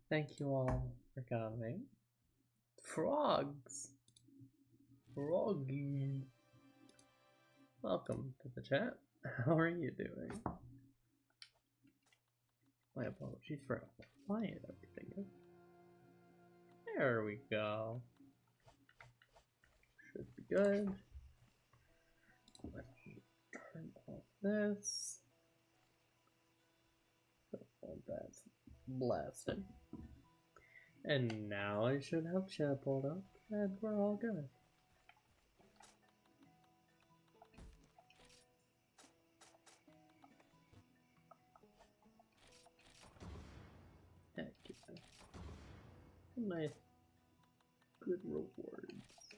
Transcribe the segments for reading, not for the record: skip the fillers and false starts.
Thank you all for coming. Frogs! Froggy! Welcome to the chat. How are you doing? My apologies for how quiet everything is. There we go. Should be good. Let me turn off this. Oh, that's blasted. And now I should have chat pulled up, and we're all good. Heck yeah. Nice, good rewards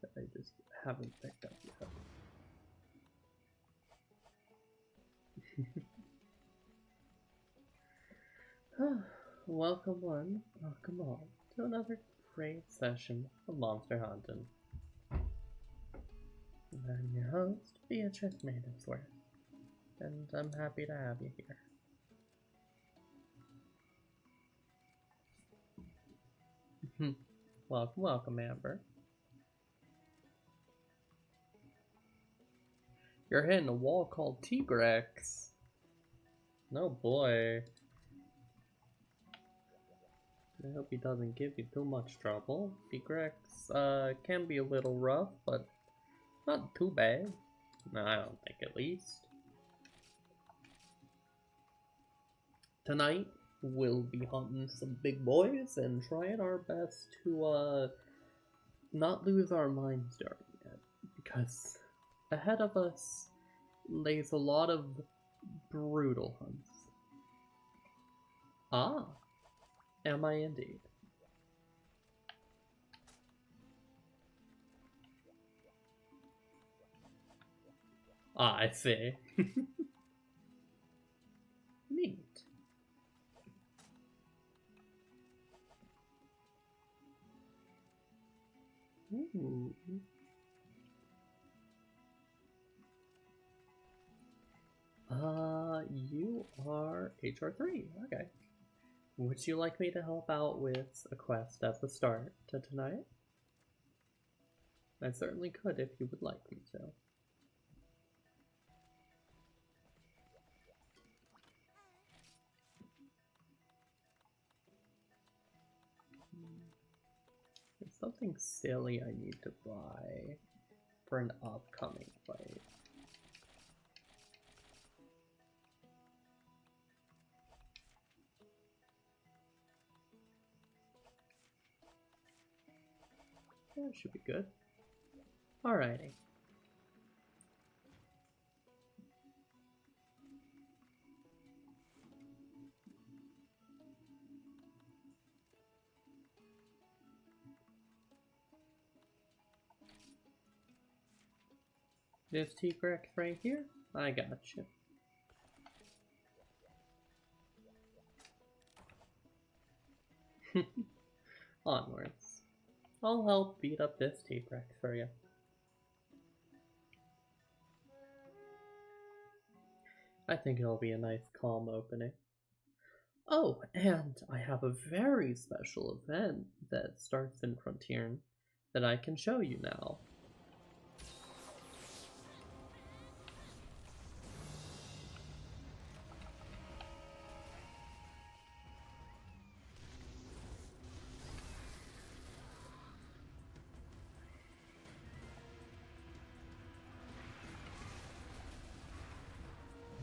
that I just haven't picked up yet. Welcome one, welcome all, to another great session of Monster Hunting. I'm your host, Beatrice Maidenworth, and I'm happy to have you here. Welcome, welcome, Amber. You're hitting a wall called Tigrex. No boy. I hope he doesn't give you too much trouble. Tigrex can be a little rough, but not too bad. No, I don't think, at least. Tonight, we'll be hunting some big boys and trying our best to not lose our minds during it, because ahead of us lays a lot of brutal hunts. Ah, am I indeed? Ah, I see. Neat. Ooh. You are HR3. Okay. Would you like me to help out with a quest at the start to tonight? I certainly could if you would like me to. There's something silly I need to buy for an upcoming fight. That should be good. Alrighty. This Tigrex right here? I got you. Onwards. I'll help beat up this Tigrex for you. I think it'll be a nice calm opening. Oh, and I have a very special event that starts in Frontier that I can show you now.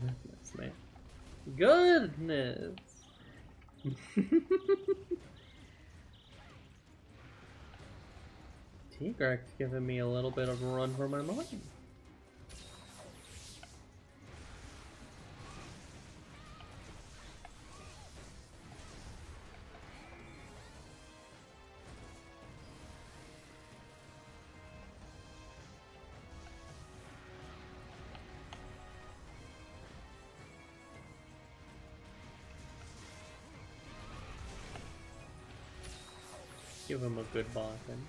Goodness, man. Goodness! Tigrex giving me a little bit of a run for my money. Give him a good bonking.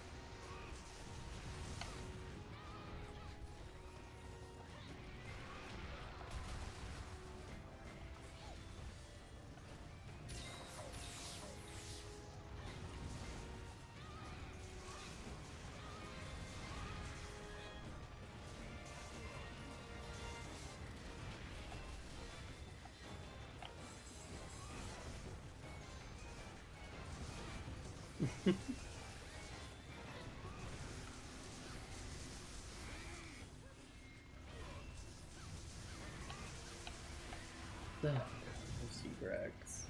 T-Rex.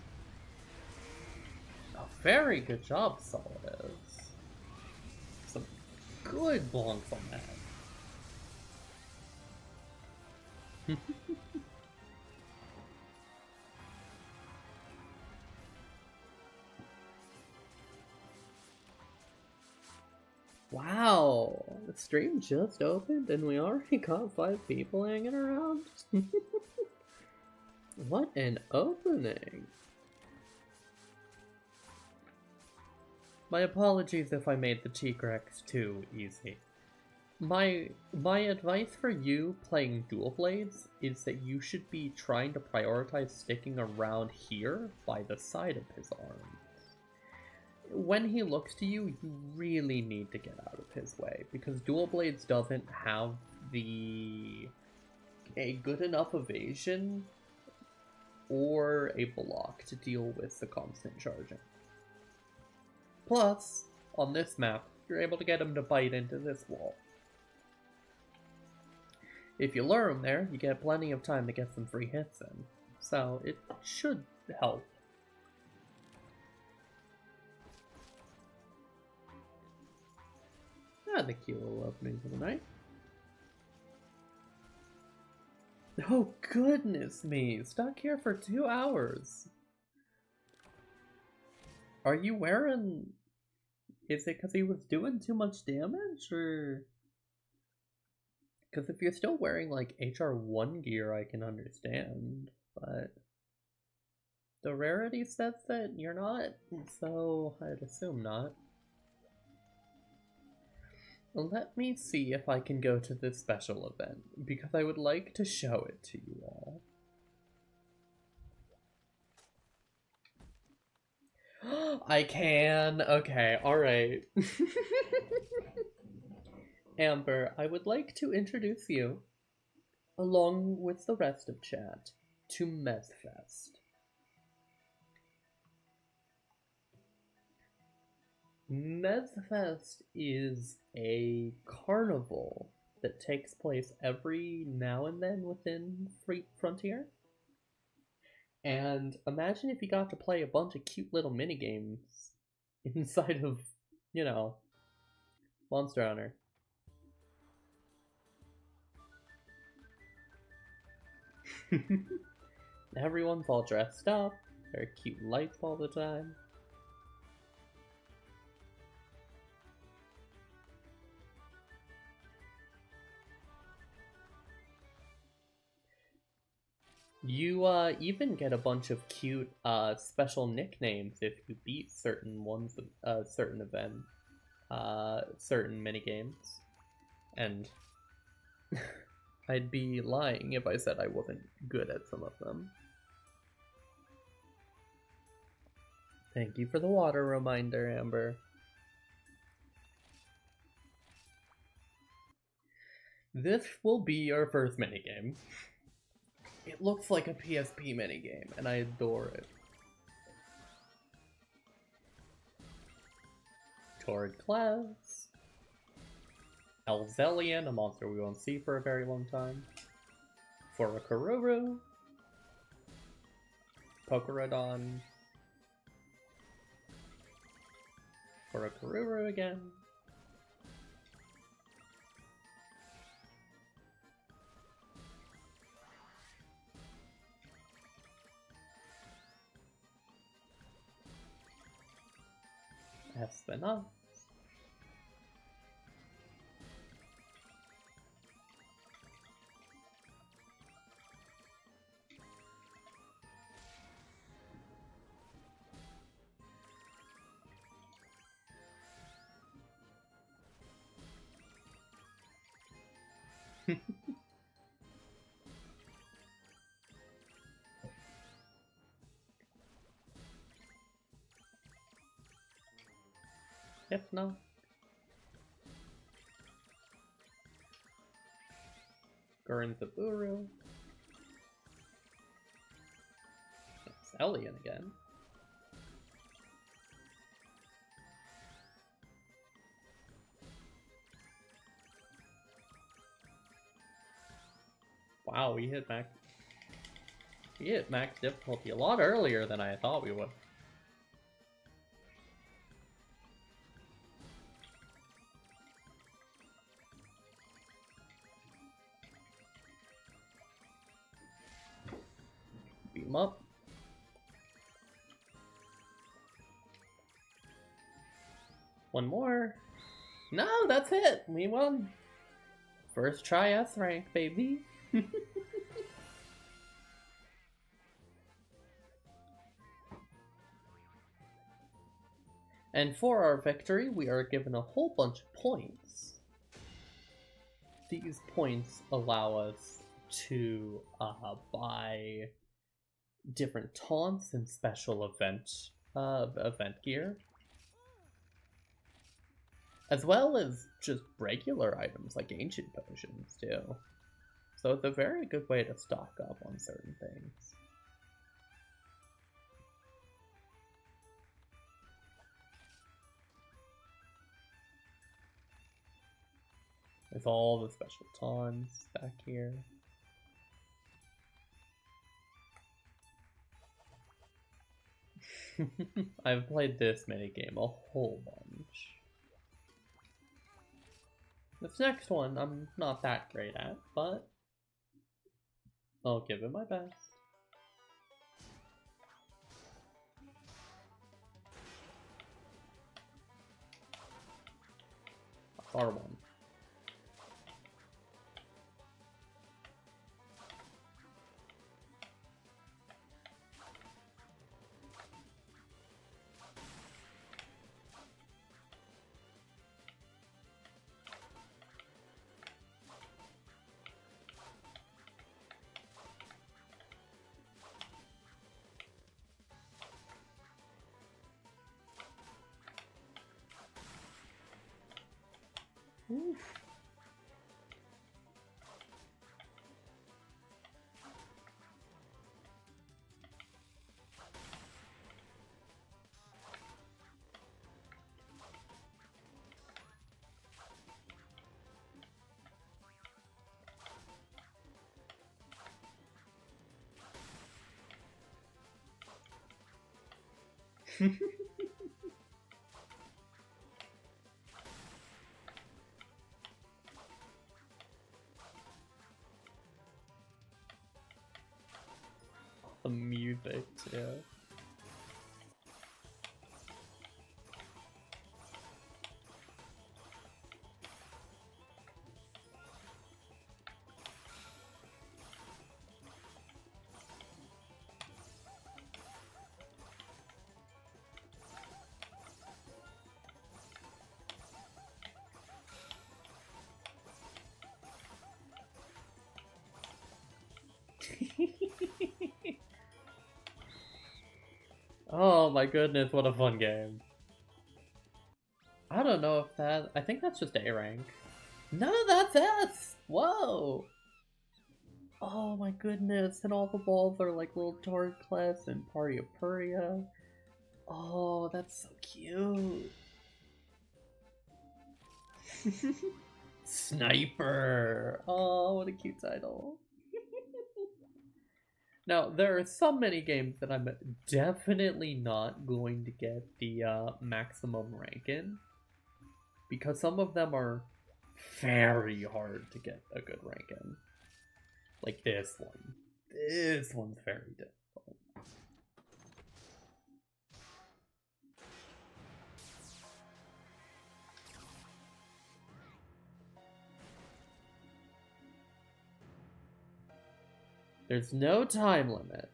A very good job, Solidus. Some good blonks on that. Wow, the stream just opened and we already got 5 people hanging around? What an opening! My apologies if I made the T-Rex too easy. My advice for you playing dual blades is that you should be trying to prioritize sticking around here by the side of his arm. When he looks to you, you really need to get out of his way, because dual blades doesn't have a good enough evasion or a block to deal with the constant charging. Plus, on this map, you're able to get him to bite into this wall. If you lure him there, you get plenty of time to get some free hits in, so it should help. The cute little opening for the night. Oh goodness me, stuck here for 2 hours. Are you wearing... Is it because he was doing too much damage, or... Because if you're still wearing, like, HR1 gear, I can understand, but... The rarity says that you're not, so I'd assume not. Let me see if I can go to this special event, because I would like to show it to you all. I can! Okay, alright. Amber, I would like to introduce you, along with the rest of chat, to MHFZZ. MHFZZ is a carnival that takes place every now and then within Frontier. And imagine if you got to play a bunch of cute little minigames inside of, you know, Monster Hunter. Everyone's all dressed up, there are cute lights all the time. You even get a bunch of cute special nicknames if you beat certain ones, certain event, certain minigames. And I'd be lying if I said I wasn't good at some of them. Thank you for the water reminder, Amber. This will be your first minigame. It looks like a PSP minigame, and I adore it. Torrid Class. Elzellion, a monster we won't see for a very long time. Forokururu. Pokerodon. Forokururu again. Espinoff. Hypno. Gurren-Zaburu. It's Elliot again. Wow, we hit max difficulty a lot earlier than I thought we would. Beat him up. One more. No, that's it. We won. First try S rank, baby. And for our victory, we are given a whole bunch of points. These points allow us to buy different taunts and special event gear, as well as just regular items like ancient potions too. So it's a very good way to stock up on certain things. There's all the special taunts back here. I've played this minigame a whole bunch. This next one I'm not that great at, but I'll give it my best. R1. Oof. The music too. Oh my goodness, what a fun game. I don't know if that... I think that's just A rank. No, that's S! Whoa! Oh my goodness, and all the balls are like little Torcless and Party of Puria. Oh, that's so cute. Sniper! Oh, what a cute title. Now, there are so many games that I'm definitely not going to get the maximum rank in, because some of them are very hard to get a good rank in. Like this one. This one's very difficult. There's no time limit.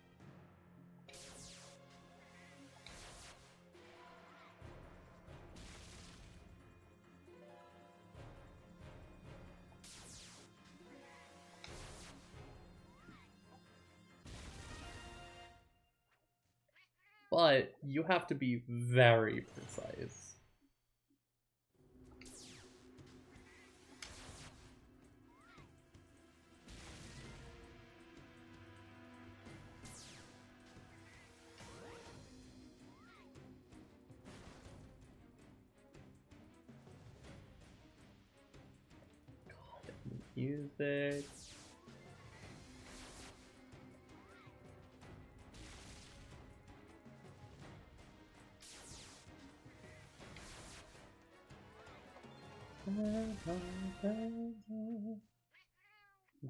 But you have to be very precise. God, music.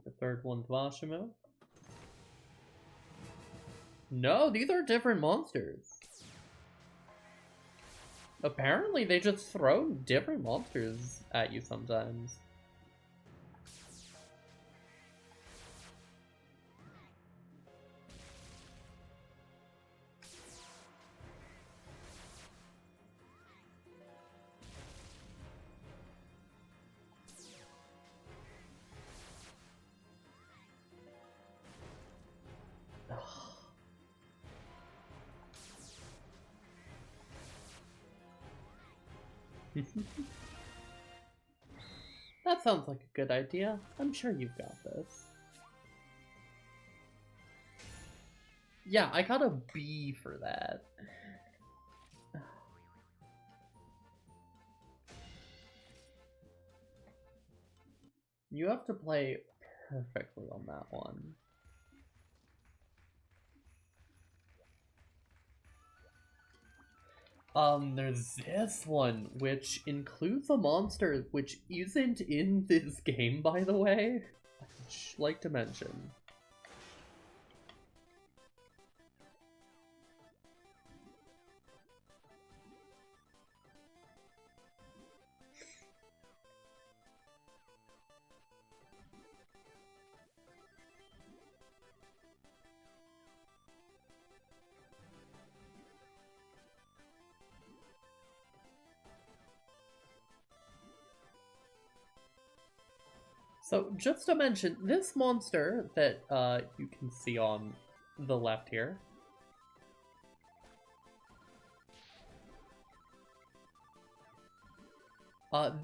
The third one's Washimo. No, these are different monsters. Apparently they just throw different monsters at you sometimes. That sounds like a good idea. I'm sure you've got this. Yeah, I got a B for that. You have to play perfectly on that one. There's this one, which includes a monster which isn't in this game, by the way. I'd like to mention. So, just to mention, this monster that you can see on the left here,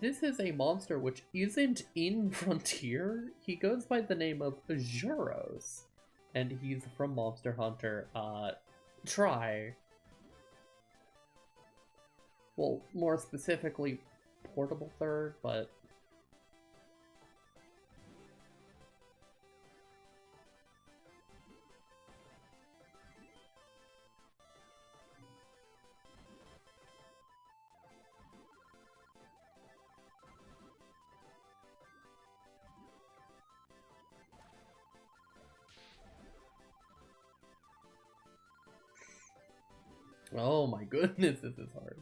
this is a monster which isn't in Frontier. He goes by the name of Juros, and he's from Monster Hunter Tri. Well, more specifically, Portable Third, but... Oh my goodness, this is hard.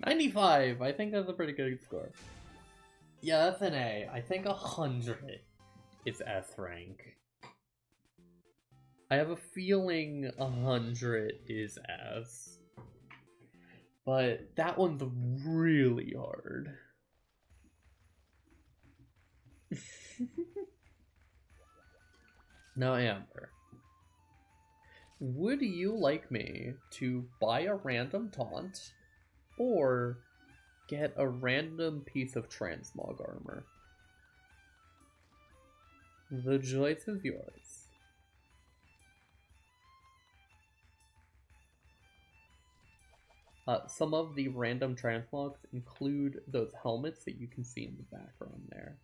$95. I think that's a pretty good score. Yeah, that's an A. I think 100 is S rank. I have a feeling 100 is S. But that one's really hard. Now, Amber, would you like me to buy a random taunt or get a random piece of transmog armor? The choice is yours. Some of the random transmogs include those helmets that you can see in the background there.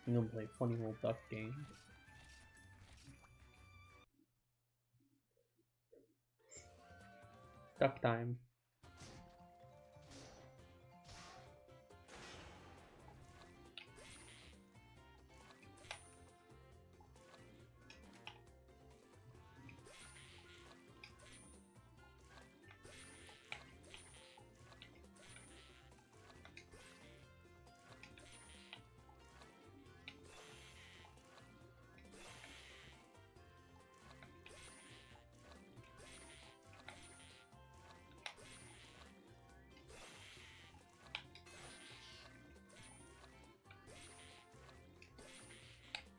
I'm gonna play a funny little duck game. Duck time.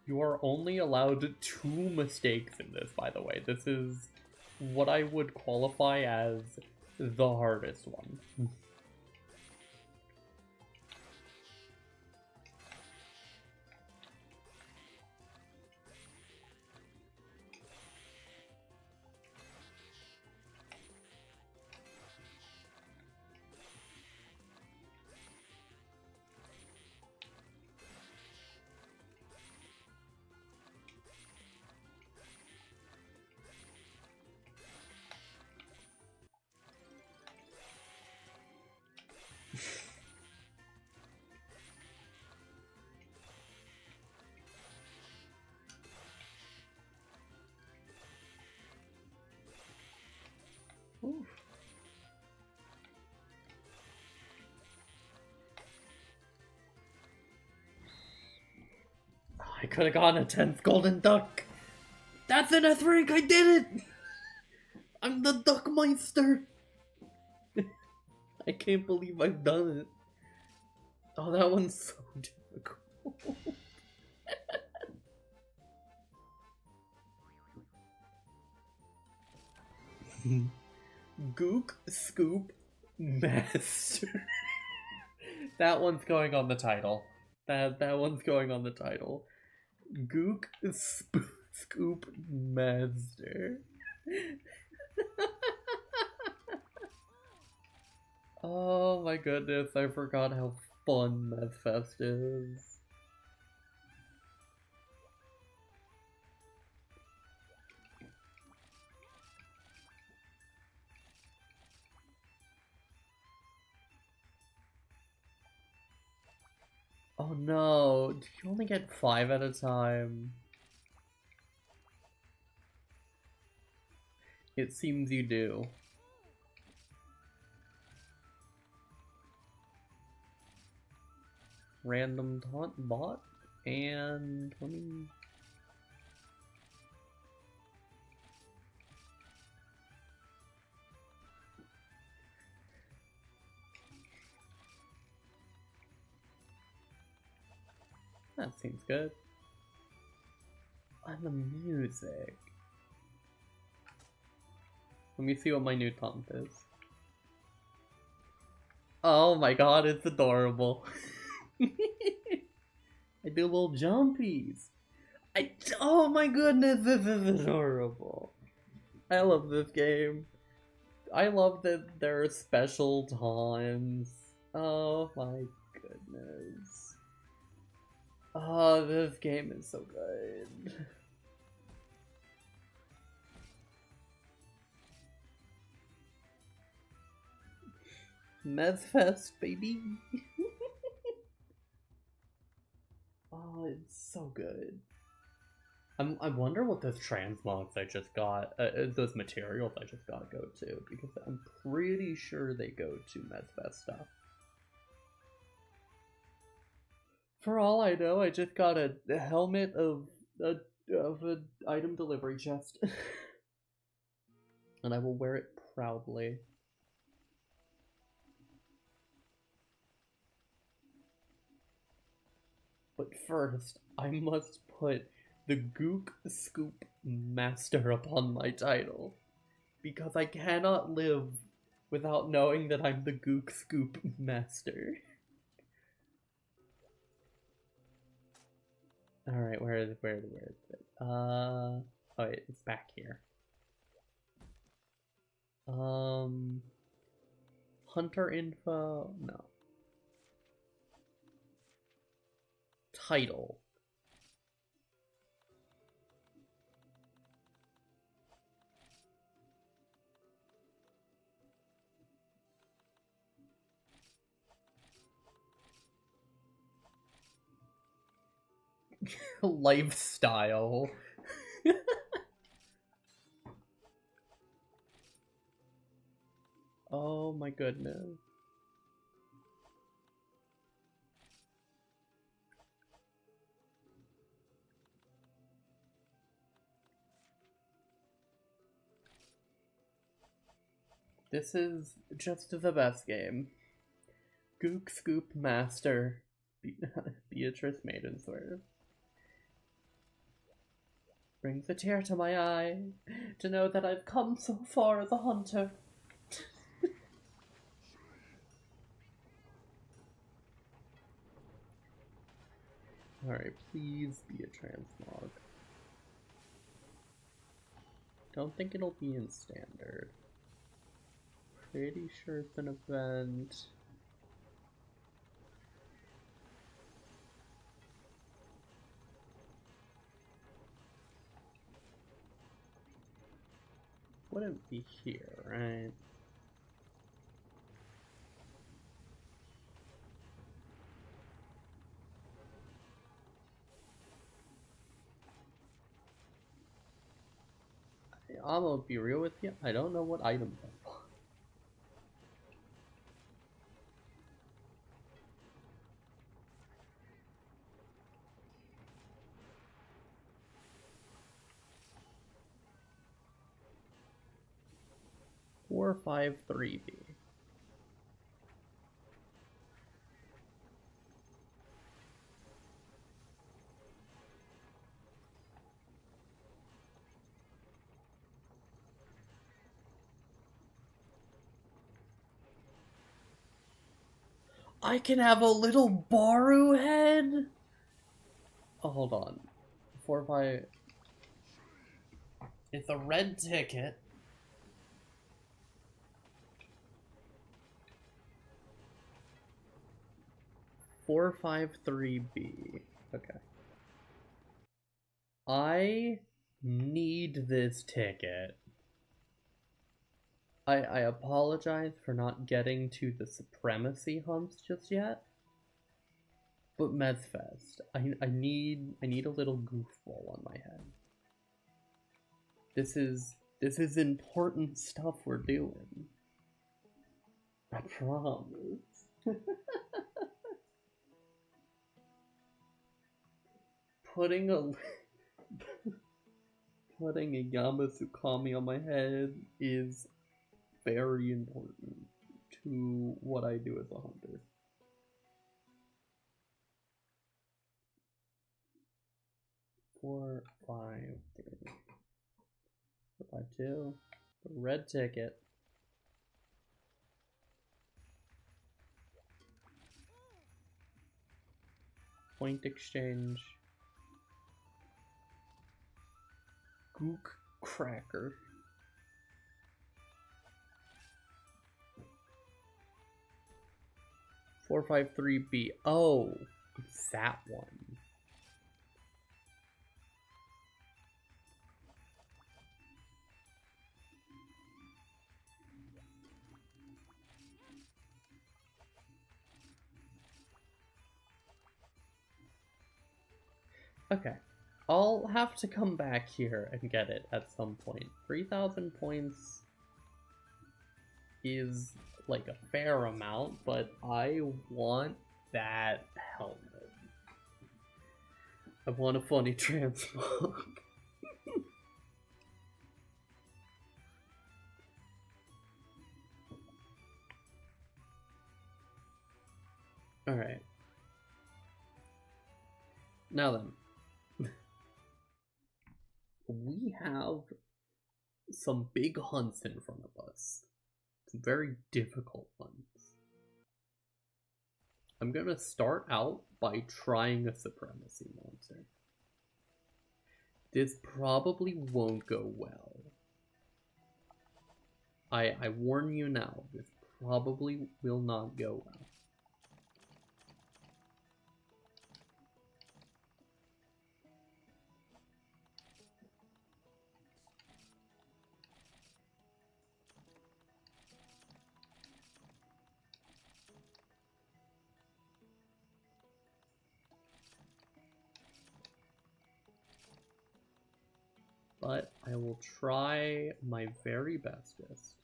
You are only allowed 2 mistakes in this, by the way. This is what I would qualify as the hardest one. Oof. I could have gotten a 10th golden duck. That's an S rank. I did it. I'm the Duckmeister. I can't believe I've done it. Oh, that one's so difficult. Gook Scoop Master. That one's going on the title. That one's going on the title. Gook Scoop Master. Oh my goodness, I forgot how fun MHFest is. Oh no, do you only get 5 at a time? It seems you do. Random taunt bot and 20. That seems good. And the music. Let me see what my new taunt is. Oh my god, it's adorable. I do little jumpies. Oh my goodness, this is adorable. I love this game. I love that there are special taunts. Oh my goodness. Oh, this game is so good. MHFest, baby. Oh, it's so good. I wonder what those transmogs I just got, those materials I just got go to, because I'm pretty sure they go to MHFest stuff. For all I know, I just got a helmet of an item delivery chest. And I will wear it proudly. But first, I must put the Gook Scoop Master upon my title. Because I cannot live without knowing that I'm the Gook Scoop Master. Alright, where is it? Oh wait, it's back here. Hunter info, no. Title. Lifestyle. Oh my goodness. This is just the best game. Gook Scoop Master. Beatrice Maidensworth. Brings a tear to my eye to know that I've come so far as a hunter. Alright, please be a transmog. Don't think it'll be in standard. Pretty sure it's an event. Wouldn't be here, right? I'm gonna be real with you, I don't know what items I bought. Four, 5, 3B. I can have a little Baru head? Oh, hold on. 4, 5. It's a red ticket. Four, 5, 3B. Okay. I need this ticket. I apologize for not getting to the Supremacy hunts just yet. But MHFZZ, I need a little goofball on my head. This is important stuff we're doing. I promise. Putting a Yamasukami on my head is very important to what I do as a hunter. Four, 5, 3. 4, 5, 2. The red ticket. Point exchange. Gook cracker. 4, 5, 3B. Oh, it's that one. Okay, I'll have to come back here and get it at some point. 3,000 points is like a fair amount, but I want that helmet. I want a funny transmog. Alright. Now then. We have some big hunts in front of us. Some very difficult ones. I'm gonna start out by trying a Supremacy monster. This probably won't go well. I warn you now, this probably will not go well. But I will try my very bestest.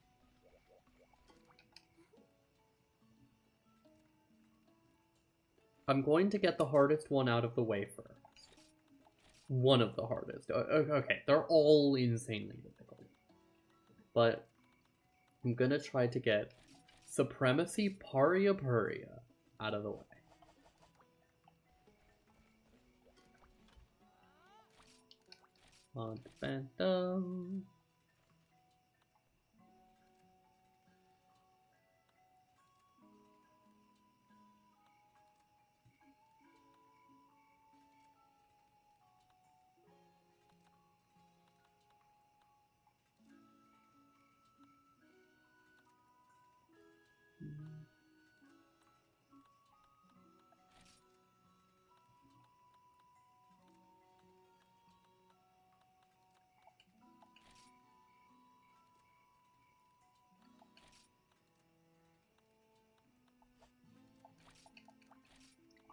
I'm going to get the hardest one out of the way first. One of the hardest. Okay, they're all insanely difficult. But I'm gonna try to get Supremacy Paria out of the way. Hunt Phantom.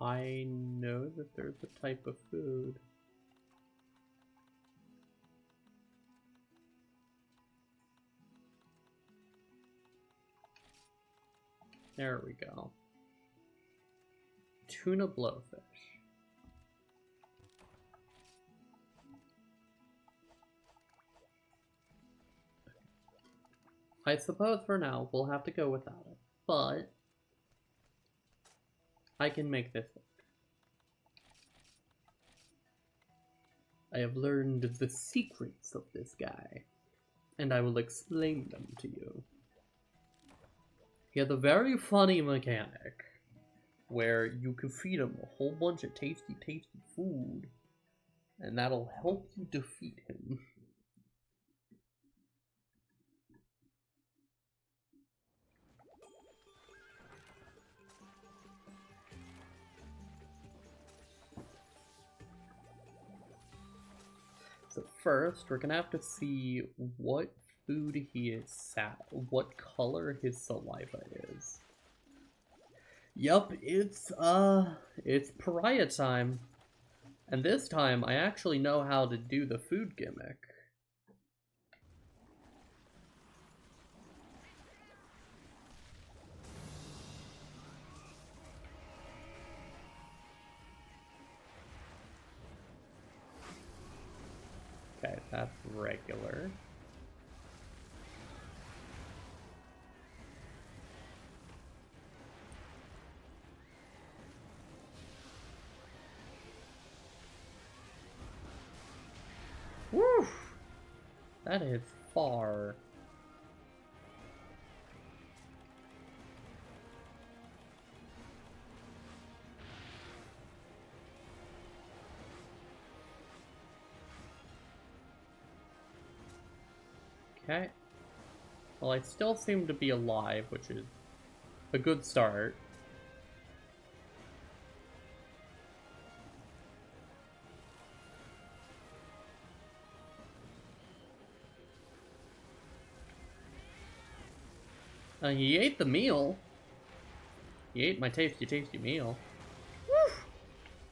I know that there's a type of food. There we go. Tuna blowfish. I suppose for now we'll have to go without it, but I can make this work. I have learned the secrets of this guy, and I will explain them to you. He has a very funny mechanic where you can feed him a whole bunch of tasty food, and that'll help you defeat him. So first, we're gonna have to see what food he is what color his saliva is. Yup, it's pariah time. And this time, I actually know how to do the food gimmick. Okay, that's regular. Woo! That is far. Okay. Well, I still seem to be alive, which is a good start. He ate the meal. He ate my tasty meal. Woo!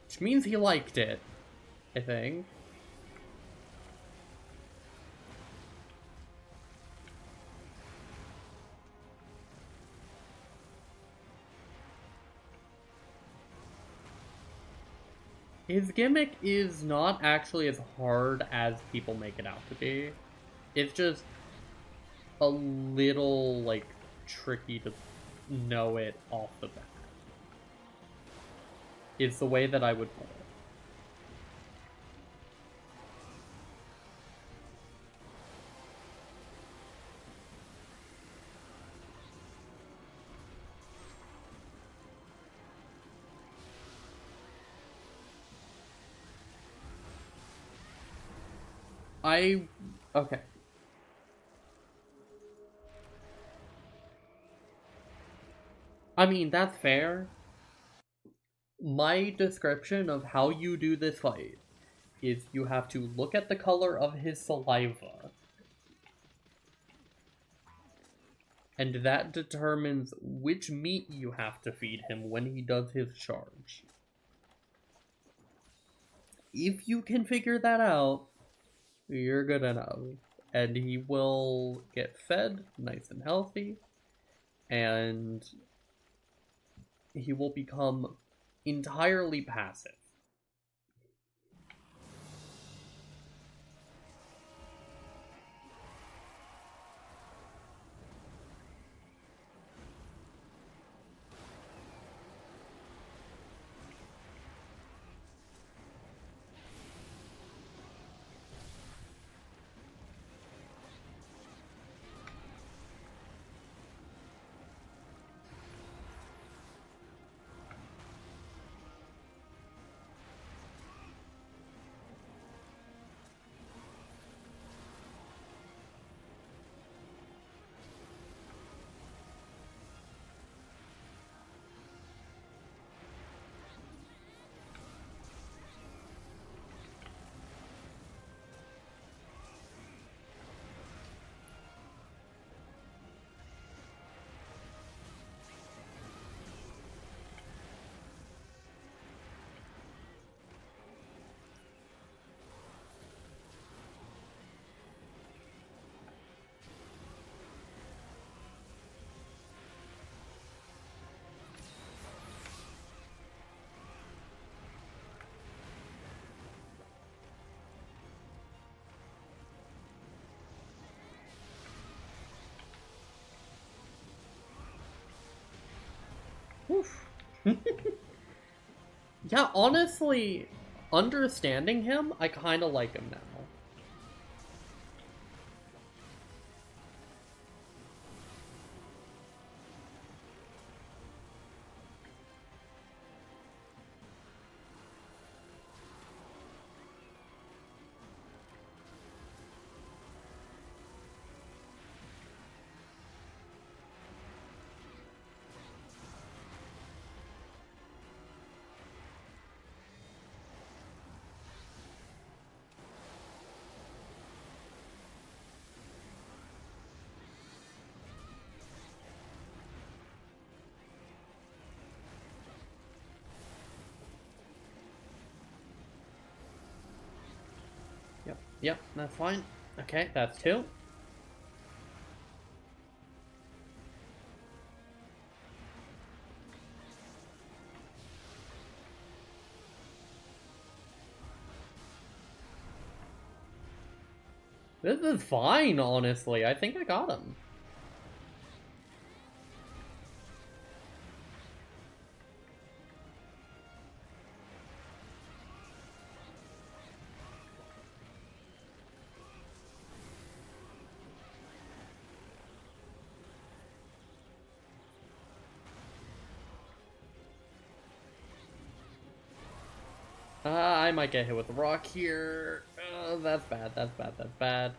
Which means he liked it, I think. His gimmick is not actually as hard as people make it out to be. It's just a little, like, tricky to know it off the bat. Is the way that I would put it. Okay. I mean, that's fair. My description of how you do this fight is you have to look at the color of his saliva, and that determines which meat you have to feed him when he does his charge. If you can figure that out, you're good enough. And he will get fed nice and healthy, and he will become entirely passive. Oof. Yeah, honestly, understanding him, I kind of like him now. Yep, that's fine. Okay, that's two. This is fine, honestly. I think I got him. I might get hit with a rock here. That's bad, that's bad, that's bad.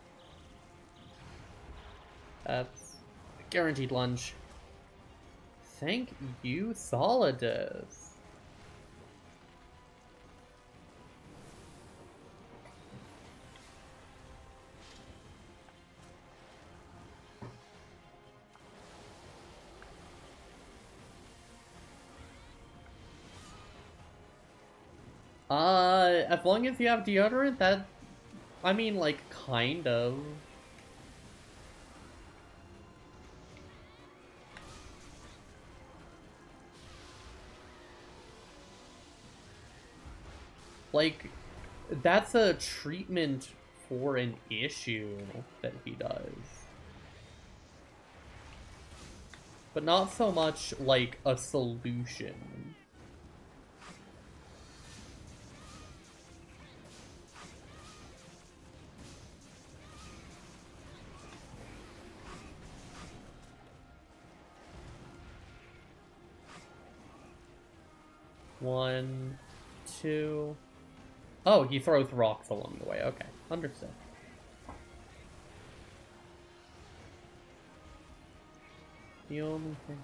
That's a guaranteed lunge. Thank you, Solidus. As long as you have deodorant, that... I mean, like, kind of. Like, that's a treatment for an issue that he does. But not so much, like, a solution. One, two... Oh, he throws rocks along the way. Okay, understood. The only thing...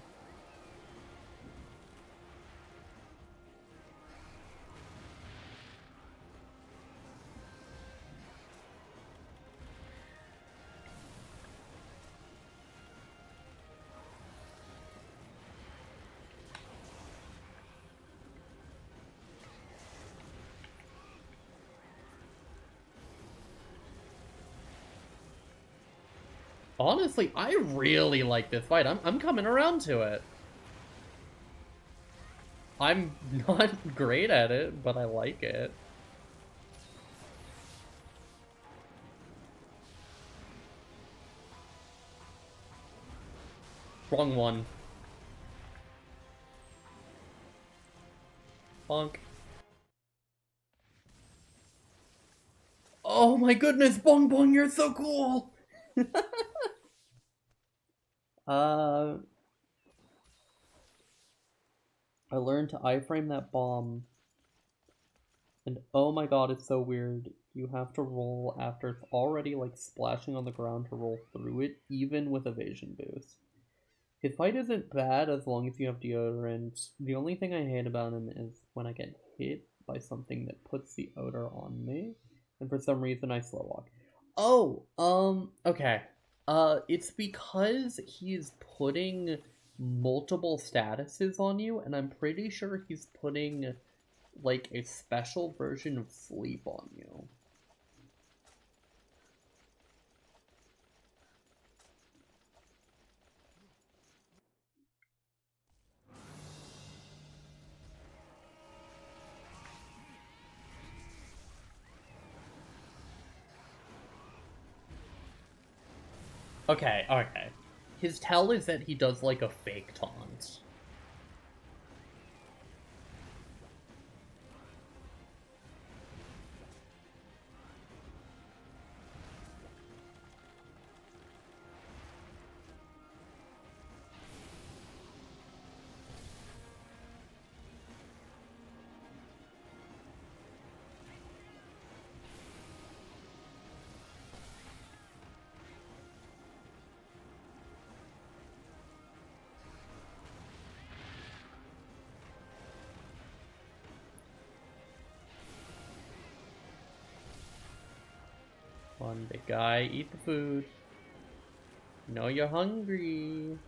Honestly, I really like this fight. I'm coming around to it. I'm not great at it, but I like it. Wrong one. Bonk. Oh my goodness, Bong Bong, you're so cool! uh... I learned to iframe that bomb. And oh my god, it's so weird. You have to roll after it's already like splashing on the ground to roll through it, even with evasion boost. His fight isn't bad as long as you have deodorant. The only thing I hate about him is when I get hit by something that puts the odor on me, and for some reason I slow walk. Oh, okay. It's because he's putting multiple statuses on you, and I'm pretty sure he's putting like a special version of sleep on you. Okay, okay. His tell is that he does like a fake taunt. on, big guy, eat the food. Know you're hungry.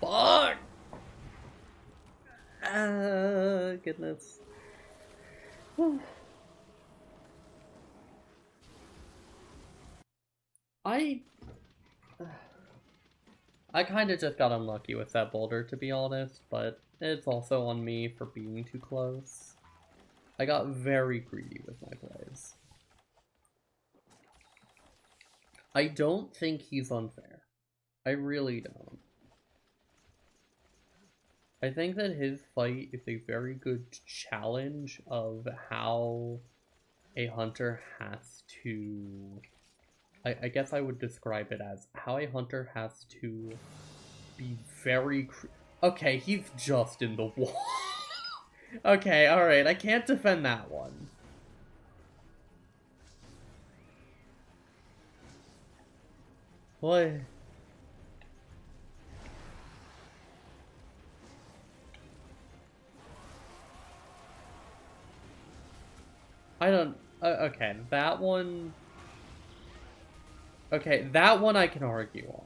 Fuck! Goodness. I kind of just got unlucky with that boulder, to be honest, but it's also on me for being too close. I got very greedy with my plays. I don't think he's unfair. I really don't. I think that his fight is a very good challenge of how a hunter has to... I guess I would describe it as how a hunter has to be very... Okay, he's just in the wall. Okay, alright, I can't defend that one. What? I don't... okay, that one... Okay, that one I can argue on.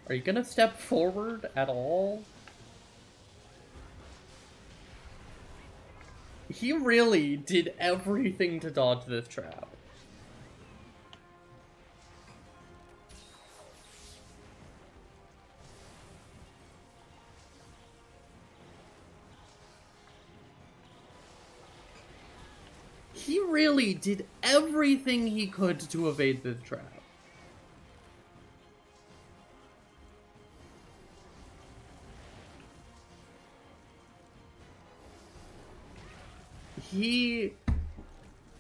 Are you gonna step forward at all? He really did everything to dodge this trap. He really did everything he could to evade this trap.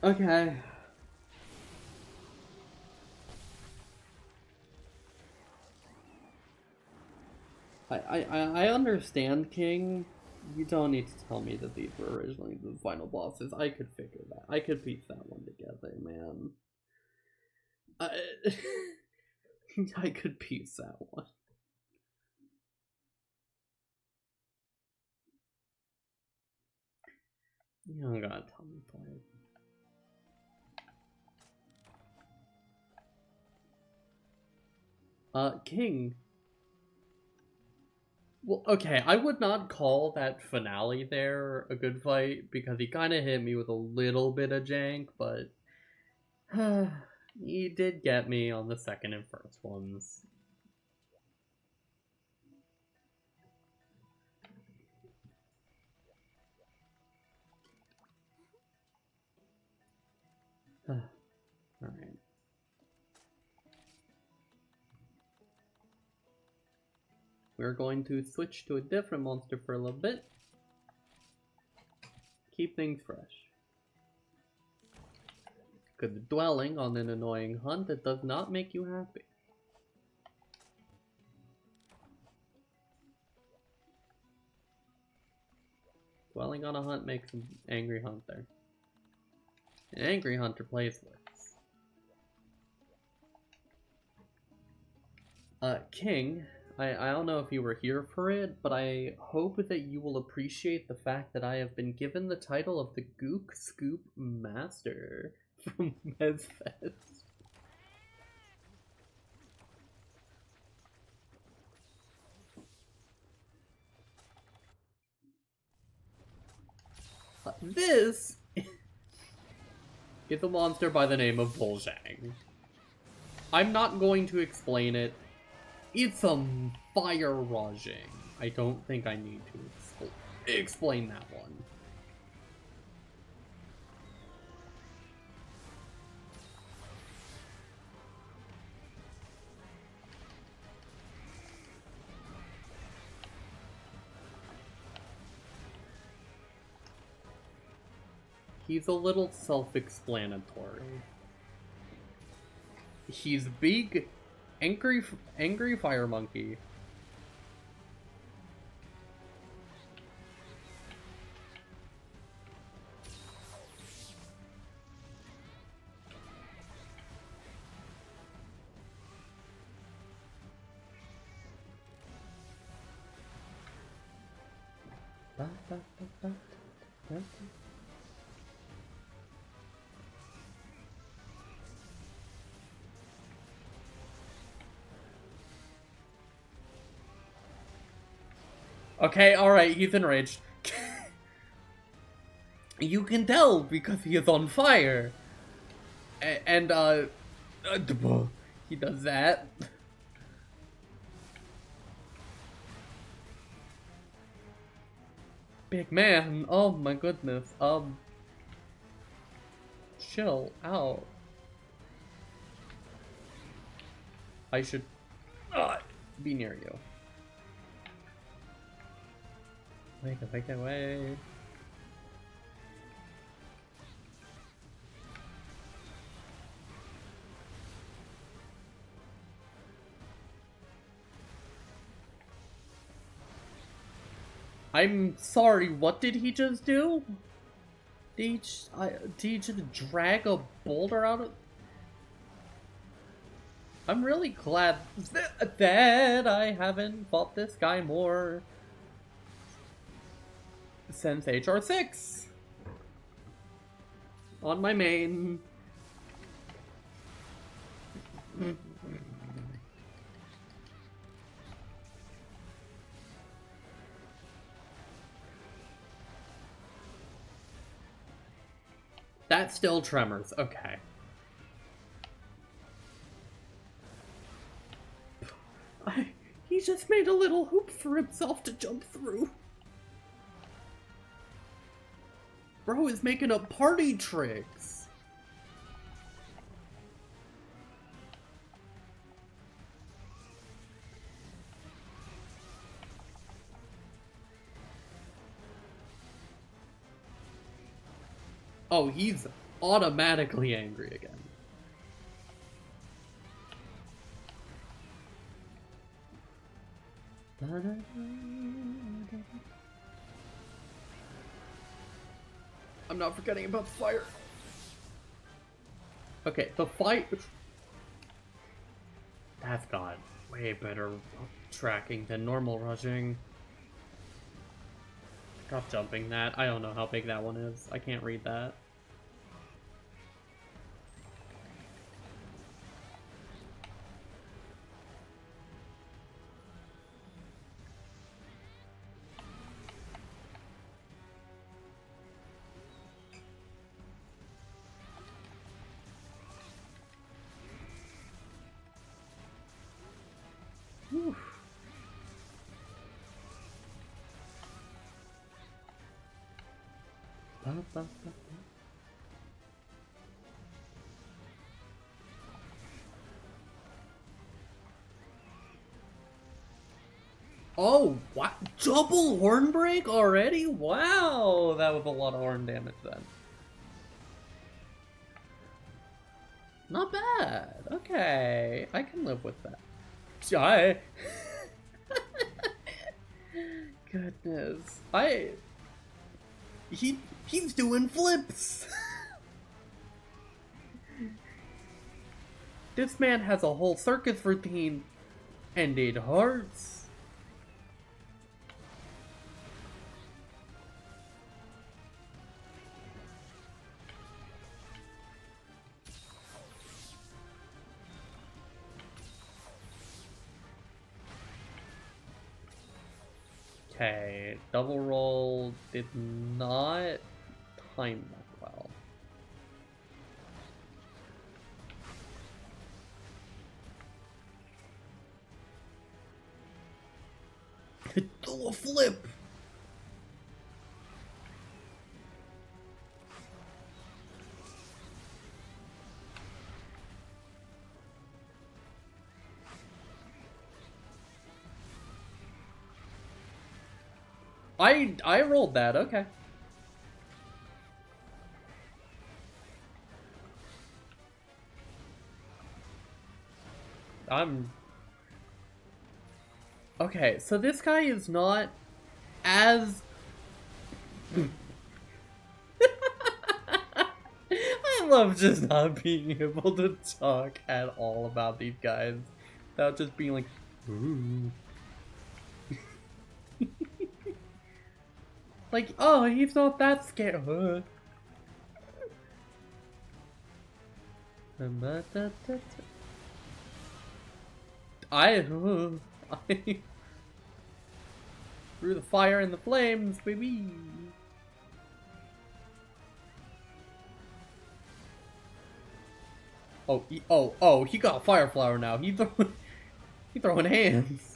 Okay. I understand, King. You don't need to tell me that these were originally the final bosses. I could figure that. I could piece that one together, man. I could piece that one. You don't gotta tell me twice. King. Well, okay, I would not call that finale there a good fight, because he kind of hit me with a little bit of jank, but he did get me on the second and first ones. Alright. We're going to switch to a different monster for a little bit. Keep things fresh. Because dwelling on an annoying hunt, it does not make you happy. Dwelling on a hunt makes an angry hunter. An angry hunter plays worse. King, I don't know if you were here for it, but I hope that you will appreciate the fact that I have been given the title of the Gook Scoop Master from MHFZZ. This It's a monster by the name of Bullshang. I'm not going to explain it. It's a fire Rajang. I don't think I need to explain that one. He's a little self-explanatory. He's big, angry fire monkey. Okay, alright, he's enraged. You can tell because he is on fire. And he does that. Big man, oh my goodness, chill out. I should be near you. Wake away. I'm sorry, what did he just do? Did he just drag a boulder out of... I'm really glad that I haven't fought this guy more since HR6 on my main. That's still tremors, okay. He just made a little hoop for himself to jump through. Bro is making up party tricks. Oh, he's automatically angry again. I'm not forgetting about the fire. Okay, the fight. That's got way better tracking than normal rushing. Stop jumping that. I don't know how big that one is. I can't read that. Whew. Oh, what? Double horn break already? Wow, that was a lot of horn damage then. Not bad. Okay, I can live with that. Goodness. He's doing flips. This man has a whole circus routine, and it hurts. Okay, double roll did not time that well. Do a flip! I rolled that, okay. Okay, so this guy is not as... I love just not being able to talk at all about these guys without just being like, ooh. Like, oh, he's not that scared. I through the fire and the flames, baby. Oh, he got a fire flower now. He throwing hands.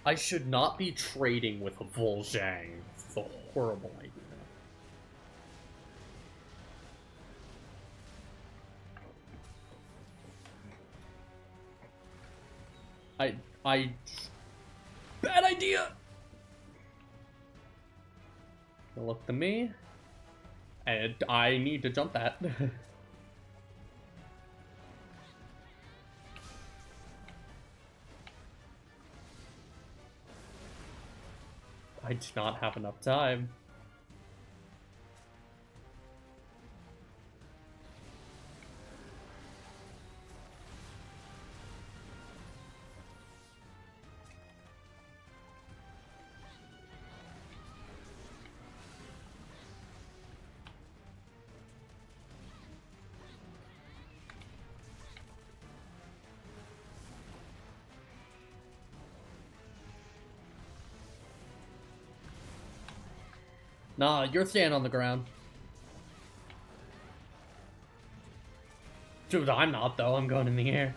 I should not be trading with a Volzhang. It's a horrible idea. Bad idea! Look to me. And I need to jump that. I do not have enough time. Nah, you're staying on the ground. Dude, I'm not though. I'm going in the air.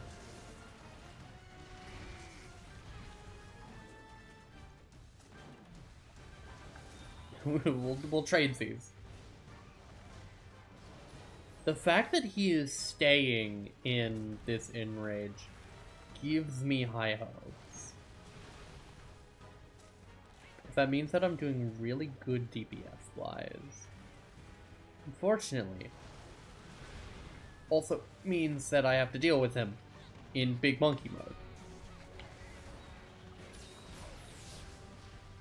we'll trade these. The fact that he is staying in this enrage gives me high hopes. That means that I'm doing really good DPS-wise. Unfortunately, also means that I have to deal with him in Big Monkey mode.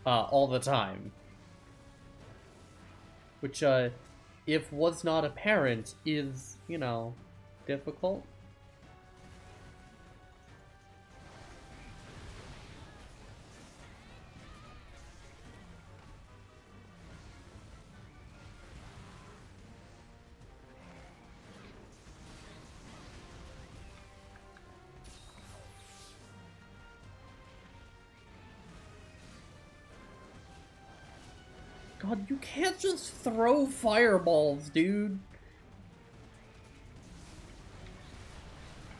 All the time. Which, if was not apparent, is, you know, difficult. God, you can't just throw fireballs, dude.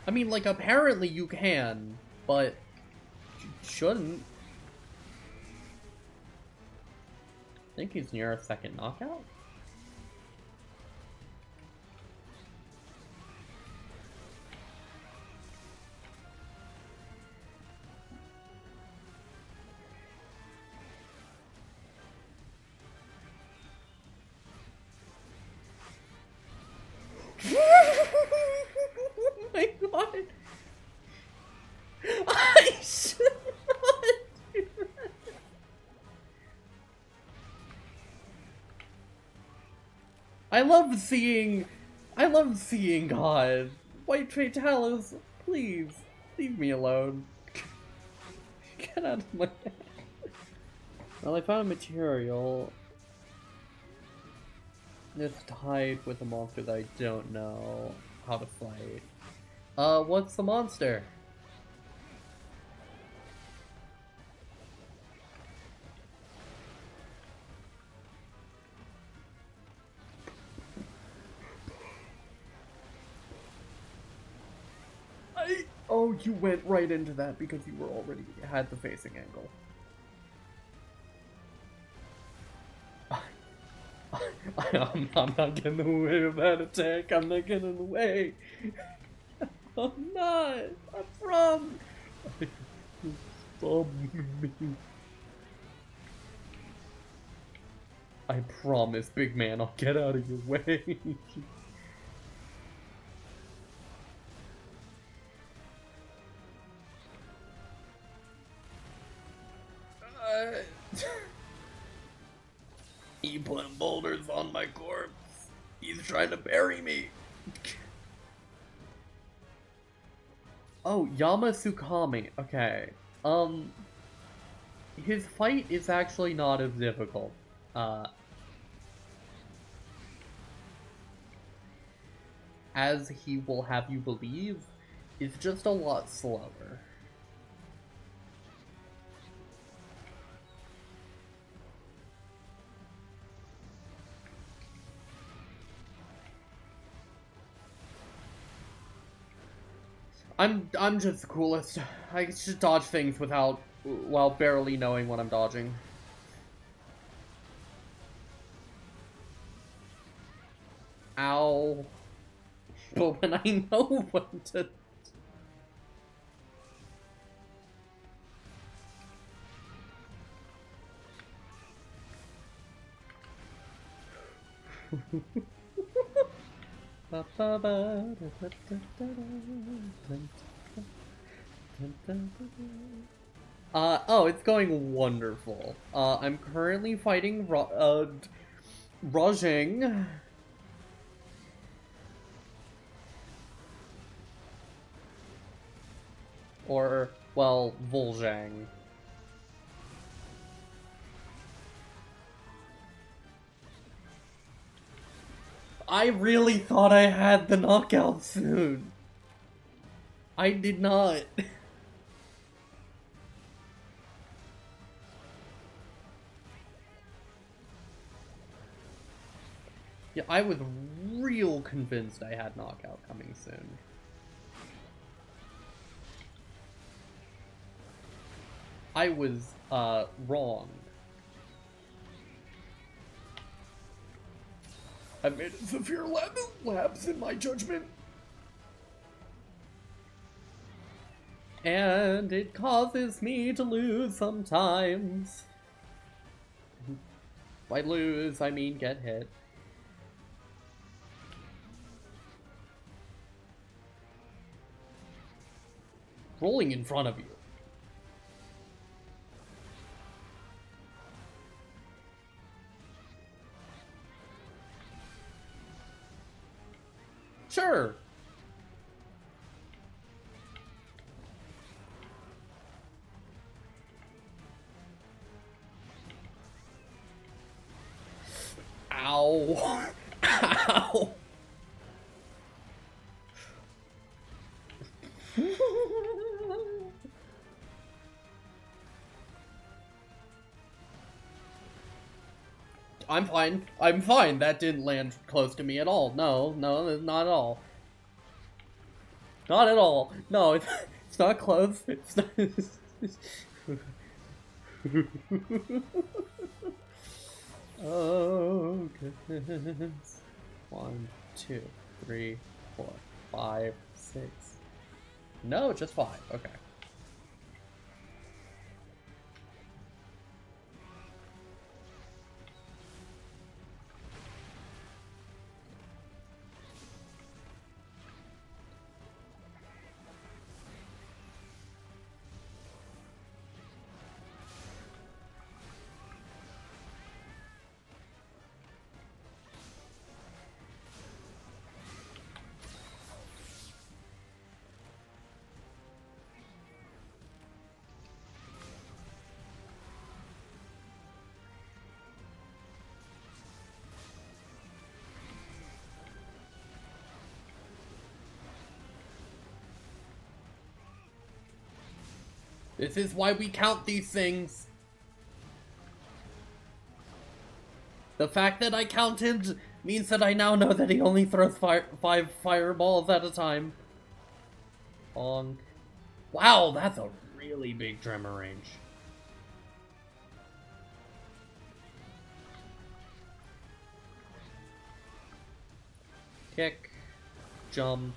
I mean, like, apparently you can, but you shouldn't. I think he's near a second knockout. Oh my god. I should not do that. I love seeing God. White Fatalis, please, leave me alone. Get out of my head. Well, I found a material that's tied with a monster that I don't know how to fight. What's the monster? Oh, you went right into that because you were already had the facing angle. I'm not getting in the way of that attack. I'm not getting in the way. I'm not. I'm from. Stop me. I promise, big man, I'll get out of your way. He putting boulders on my corpse. He's trying to bury me. Oh, Yamasukami. Okay. His fight is actually not as difficult. As he will have you believe, it's just a lot slower. I'm just the coolest. I just dodge things while barely knowing what I'm dodging. Ow. But when I know what to... Oh, it's going wonderful. I'm currently fighting Rajing. Or, well, Volzhang. I really thought I had the knockout soon. I did not. Yeah, I was real convinced I had knockout coming soon. I was, wrong. I made a severe lapse in my judgment. And it causes me to lose sometimes. By lose, I mean get hit. Rolling in front of you. Sure. Ow. Ow. I'm fine. I'm fine. That didn't land close to me at all. No, not at all. Not at all. No, it's not close. It's not... Oh, goodness. 1, 2, 3, 4, 5, 6. No, just 5. Okay. This is why we count these things. The fact that I counted means that I now know that he only throws 5 fireballs at a time. Bonk. Wow, that's a really big tremor range. Kick, jump.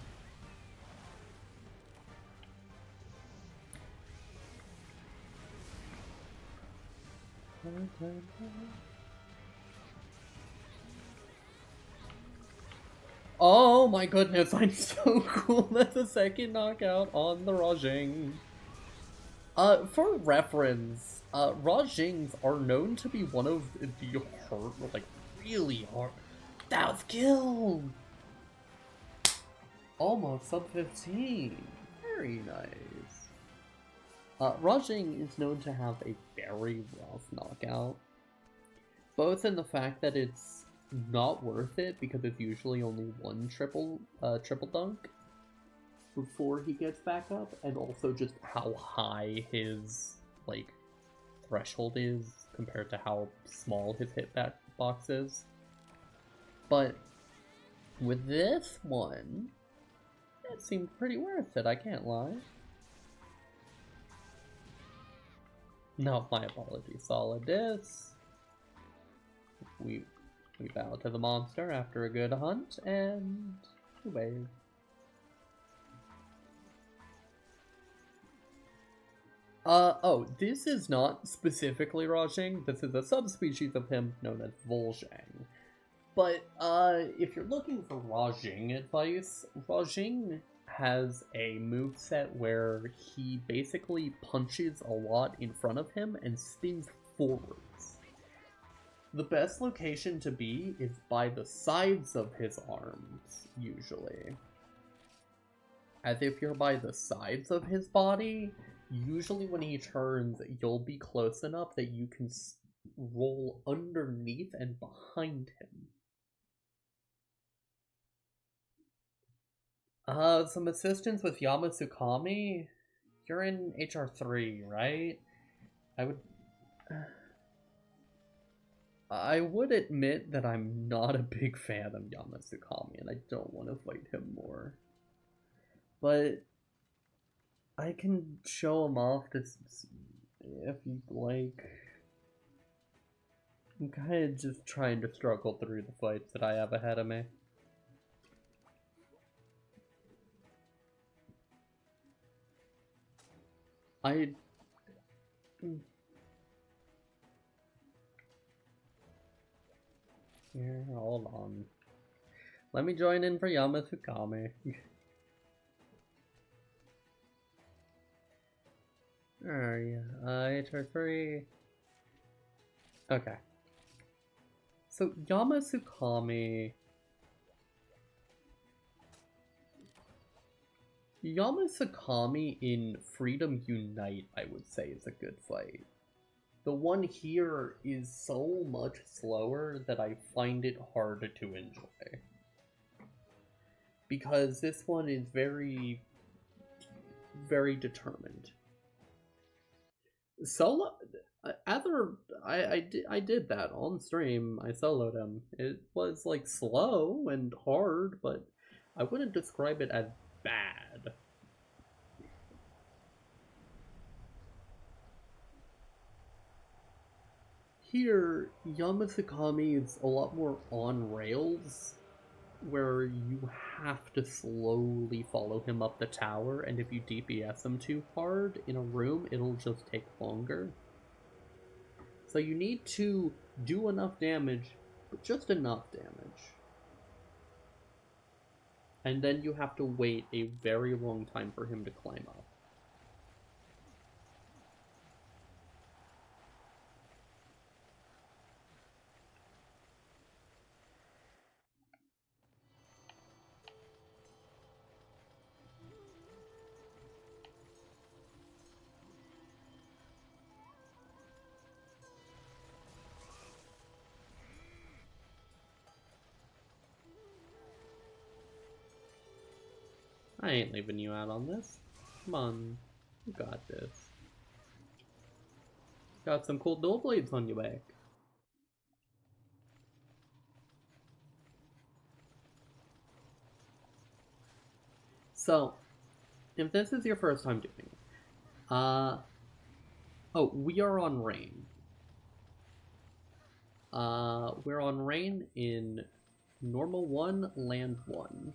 Oh my goodness, I'm so cool. That's a second knockout on the Rajing. For reference, Rajings are known to be one of the hard, like, really hard. That was killed! Almost sub 15. Very nice. Rajing is known to have a very rough knockout. Both in the fact that it's not worth it because it's usually only one triple dunk before he gets back up, and also just how high his like threshold is compared to how small his hitbox is. But with this one, it seemed pretty worth it, I can't lie. No, my apologies, solid dis. We bow to the monster after a good hunt, and we wave. Oh, this is not specifically Rajing. This is a subspecies of him known as Volzhang. But, if you're looking for Rajing advice, Rajing has a moveset where he basically punches a lot in front of him and spins forwards. The best location to be is by the sides of his arms, usually. As if you're by the sides of his body, usually when he turns, you'll be close enough that you can roll underneath and behind him. Some assistance with Yamasukami? You're in HR3, right? I would admit that I'm not a big fan of Yamasukami, and I don't want to fight him more. But I can show him off to if you'd like. I'm kind of just trying to struggle through the fights that I have ahead of me. Here, hold on. Let me join in for Yamasukami. Where are you? HR3. Okay. So, Yamasukami in Freedom Unite, I would say, is a good fight. The one here is so much slower that I find it hard to enjoy. Because this one is very, very determined. Solo... I did that on stream. I soloed him. It was like slow and hard, but I wouldn't describe it as bad. Here, Yamasukami is a lot more on rails, where you have to slowly follow him up the tower, and if you DPS him too hard in a room, it'll just take longer. So you need to do enough damage, but just enough damage. And then you have to wait a very long time for him to climb up. I ain't leaving you out on this. Come on, you got this. Got some cool dual blades on your back. So, if this is your first time doing it, Uh, oh, we are on rain. We're on rain in normal 1, land 1.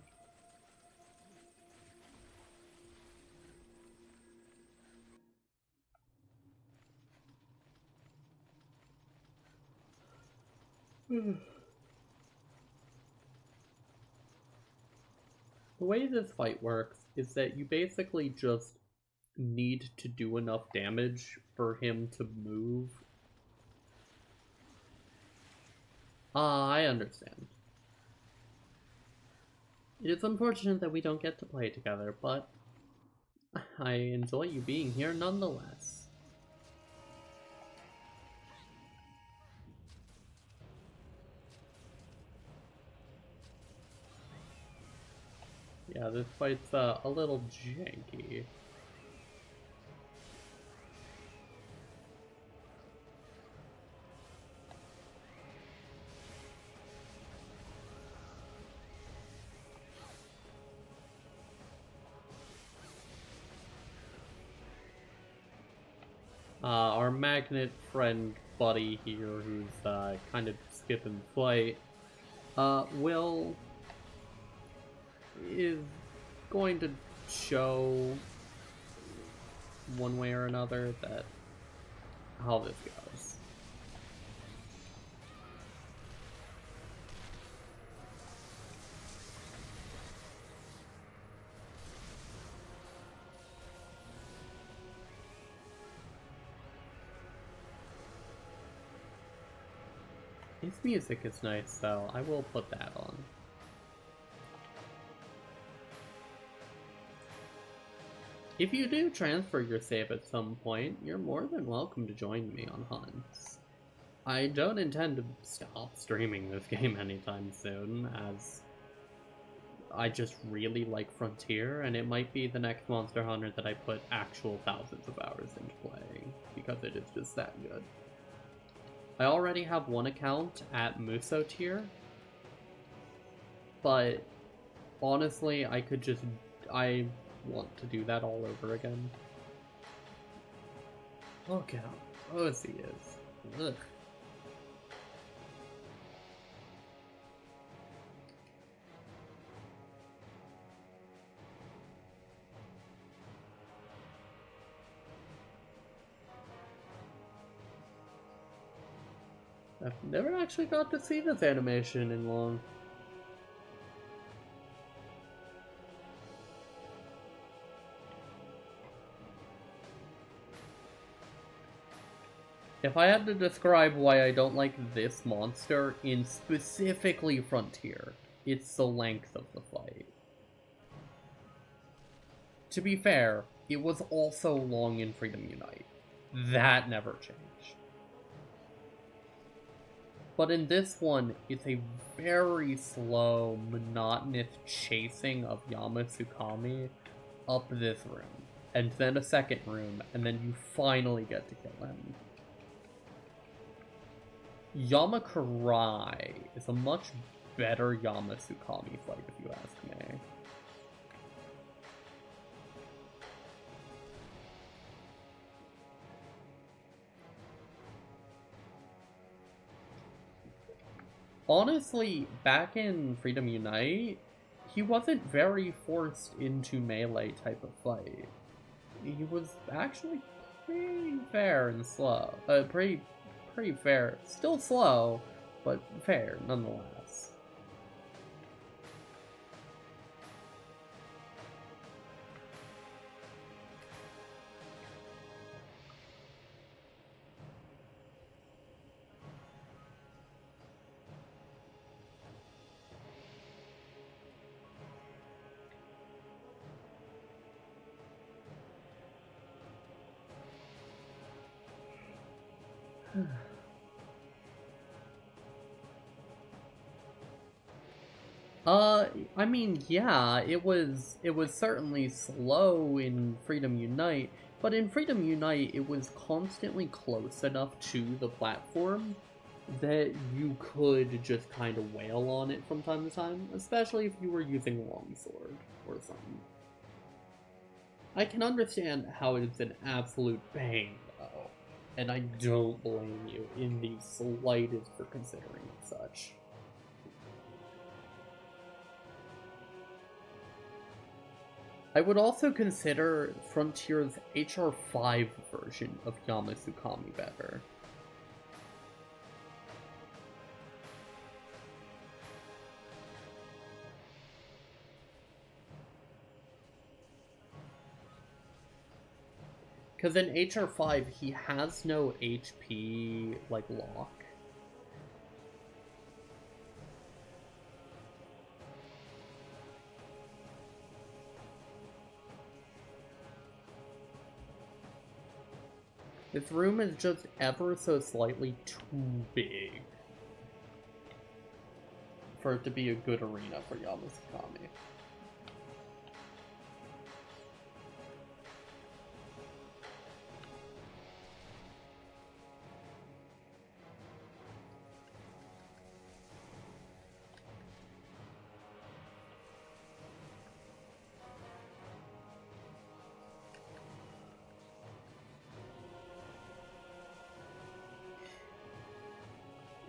The way this fight works is that you basically just need to do enough damage for him to move. I understand. It is unfortunate that we don't get to play together, but I enjoy you being here nonetheless. Yeah, this fight's a little janky. Our magnet friend buddy here, who's kind of skipping flight, is going to show one way or another that how this goes. His music is nice, so I will put that on. If you do transfer your save at some point, you're more than welcome to join me on hunts. I don't intend to stop streaming this game anytime soon, as I just really like Frontier, and it might be the next Monster Hunter that I put actual thousands of hours into playing, because it is just that good. I already have one account at Muso tier, but honestly, I want to do that all over again. Look how gross he is. Ugh. I've never actually got to see this animation in long. If I had to describe why I don't like this monster in specifically Frontier, it's the length of the fight. To be fair, it was also long in Freedom Unite. That never changed. But in this one, it's a very slow, monotonous chasing of Yamasukami up this room, and then a second room, and then you finally get to kill him. Yamakurai is a much better Yamasukami fight, if you ask me. Honestly, back in Freedom Unite, he wasn't very forced into melee type of fight. He was actually pretty fair and slow. Pretty fair. Still slow, but fair nonetheless. I mean, yeah, it was certainly slow in Freedom Unite, but in Freedom Unite, it was constantly close enough to the platform that you could just kind of wail on it from time to time, especially if you were using Longsword or something. I can understand how it is an absolute pain, though, and I don't blame you in the slightest for considering it such. I would also consider Frontier's HR5 version of Yamasukami better. Because in HR5, he has no HP, like, lock. This room is just ever so slightly too big for it to be a good arena for Yamasukami.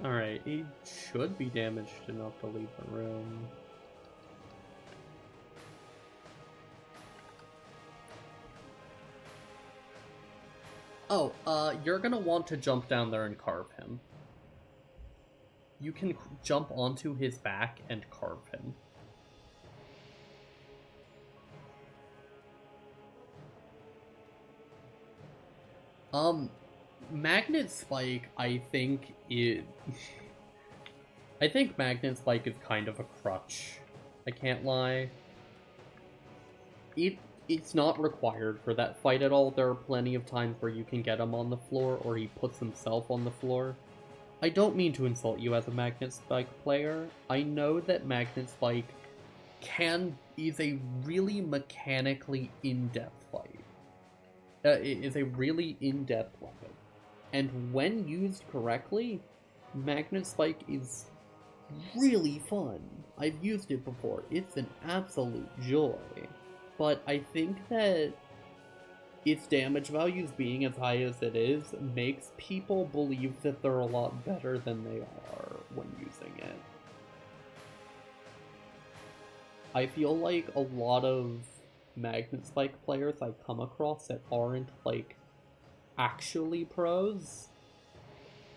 Alright, he should be damaged enough to leave the room. Oh, you're gonna want to jump down there and carve him. You can jump onto his back and carve him. Magnet Spike, I think I think Magnet Spike is kind of a crutch. I can't lie. It's not required for that fight at all. There are plenty of times where you can get him on the floor, or he puts himself on the floor. I don't mean to insult you as a Magnet Spike player. I know that Magnet Spike is a really mechanically in-depth fight. It is a really in-depth weapon. And when used correctly, Magnet Spike is really fun. I've used it before. It's an absolute joy. But I think that its damage values being as high as it is makes people believe that they're a lot better than they are when using it. I feel like a lot of Magnet Spike players I come across that aren't, like, actually pros,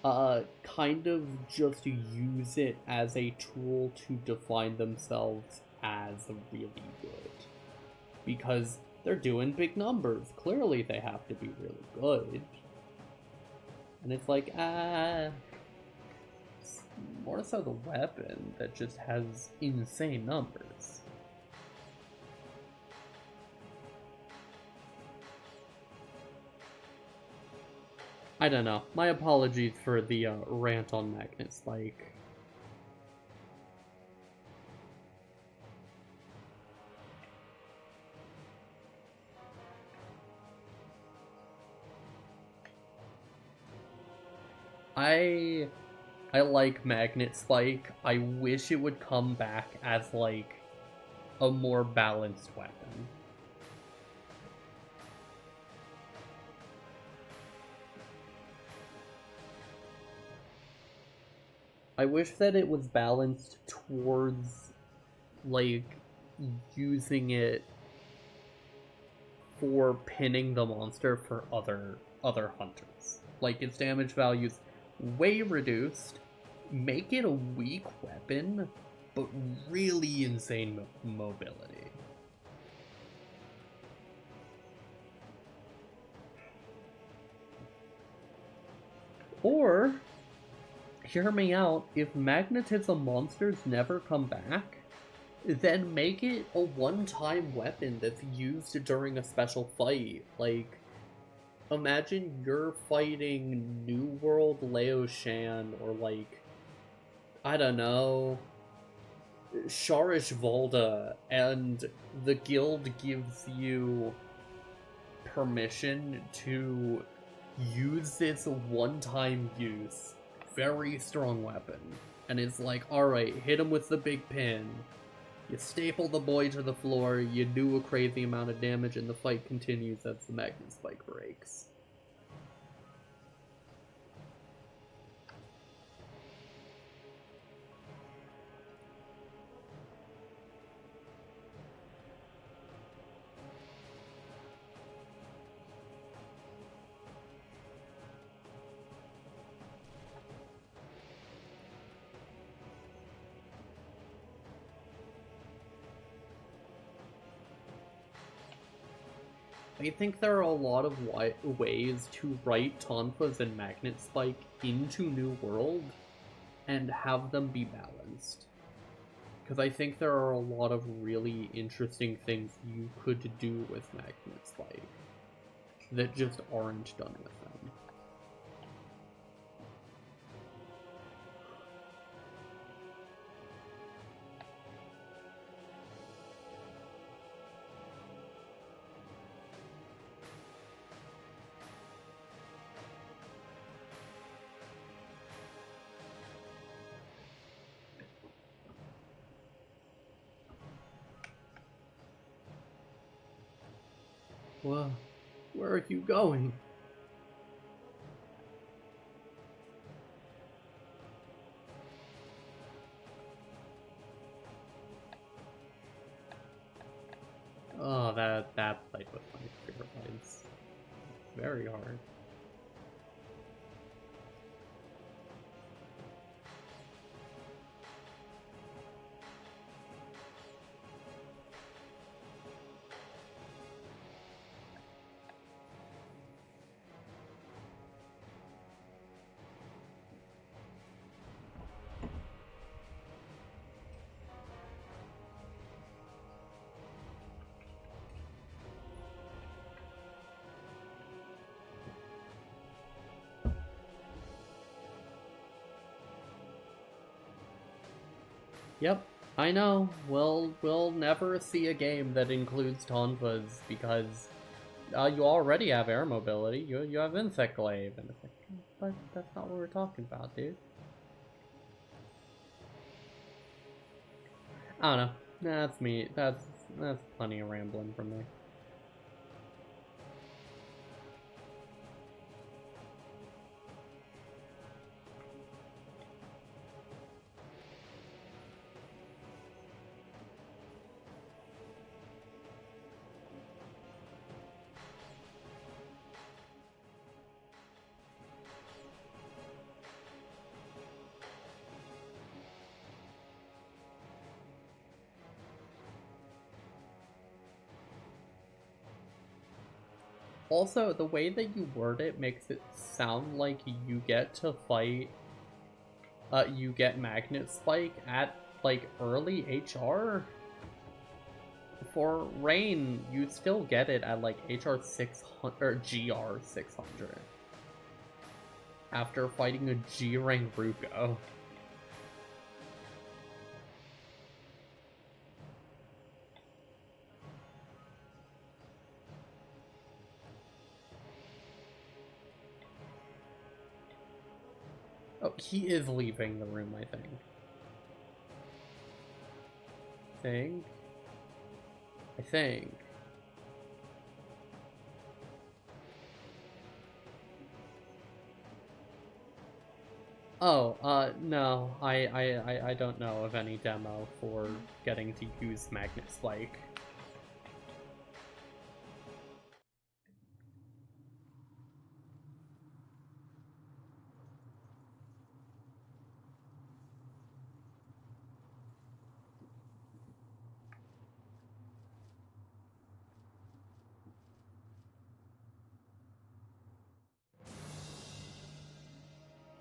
kind of just use it as a tool to define themselves as really good. Because they're doing big numbers. Clearly they have to be really good. And it's like, it's more so the weapon that just has insane numbers. I don't know. My apologies for the rant on Magnet Spike. I like Magnet Spike. I wish it would come back as, like, a more balanced weapon. I wish that it was balanced towards, like, using it for pinning the monster for other hunters. Like, its damage value's way reduced, make it a weak weapon, but really insane mobility. Or, hear me out, if magnetism monsters never come back, then make it a one-time weapon that's used during a special fight. Like, imagine you're fighting New World Leo Shan, or, like, I don't know, Sharish Volda, and the guild gives you permission to use this one-time use, very strong weapon, and it's like, alright, hit him with the big pin, You staple the boy to the floor, you do a crazy amount of damage, and the fight continues as the magnet spike breaks. I think there are a lot of ways to write Tonfas and Magnet Spike into New World and have them be balanced. Because I think there are a lot of really interesting things you could do with Magnet Spike that just aren't done with them. Whoa, where are you going? Oh, that fight was my favorite fights. Very hard. Yep, I know. We'll never see a game that includes Tonfas because you already have air mobility. You have insect glaive, and it's like, but that's not what we're talking about, dude. I don't know. That's me. That's plenty of rambling from me. Also, the way that you word it makes it sound like you get to fight, you get Magnet Spike at, like, early HR. For Rain, you still get it at, like, HR 600, or GR 600. After fighting a G-rank Ruko. Oh, he is leaving the room, I think. I think. Oh, no, I don't know of any demo for getting to use Magnet Spike.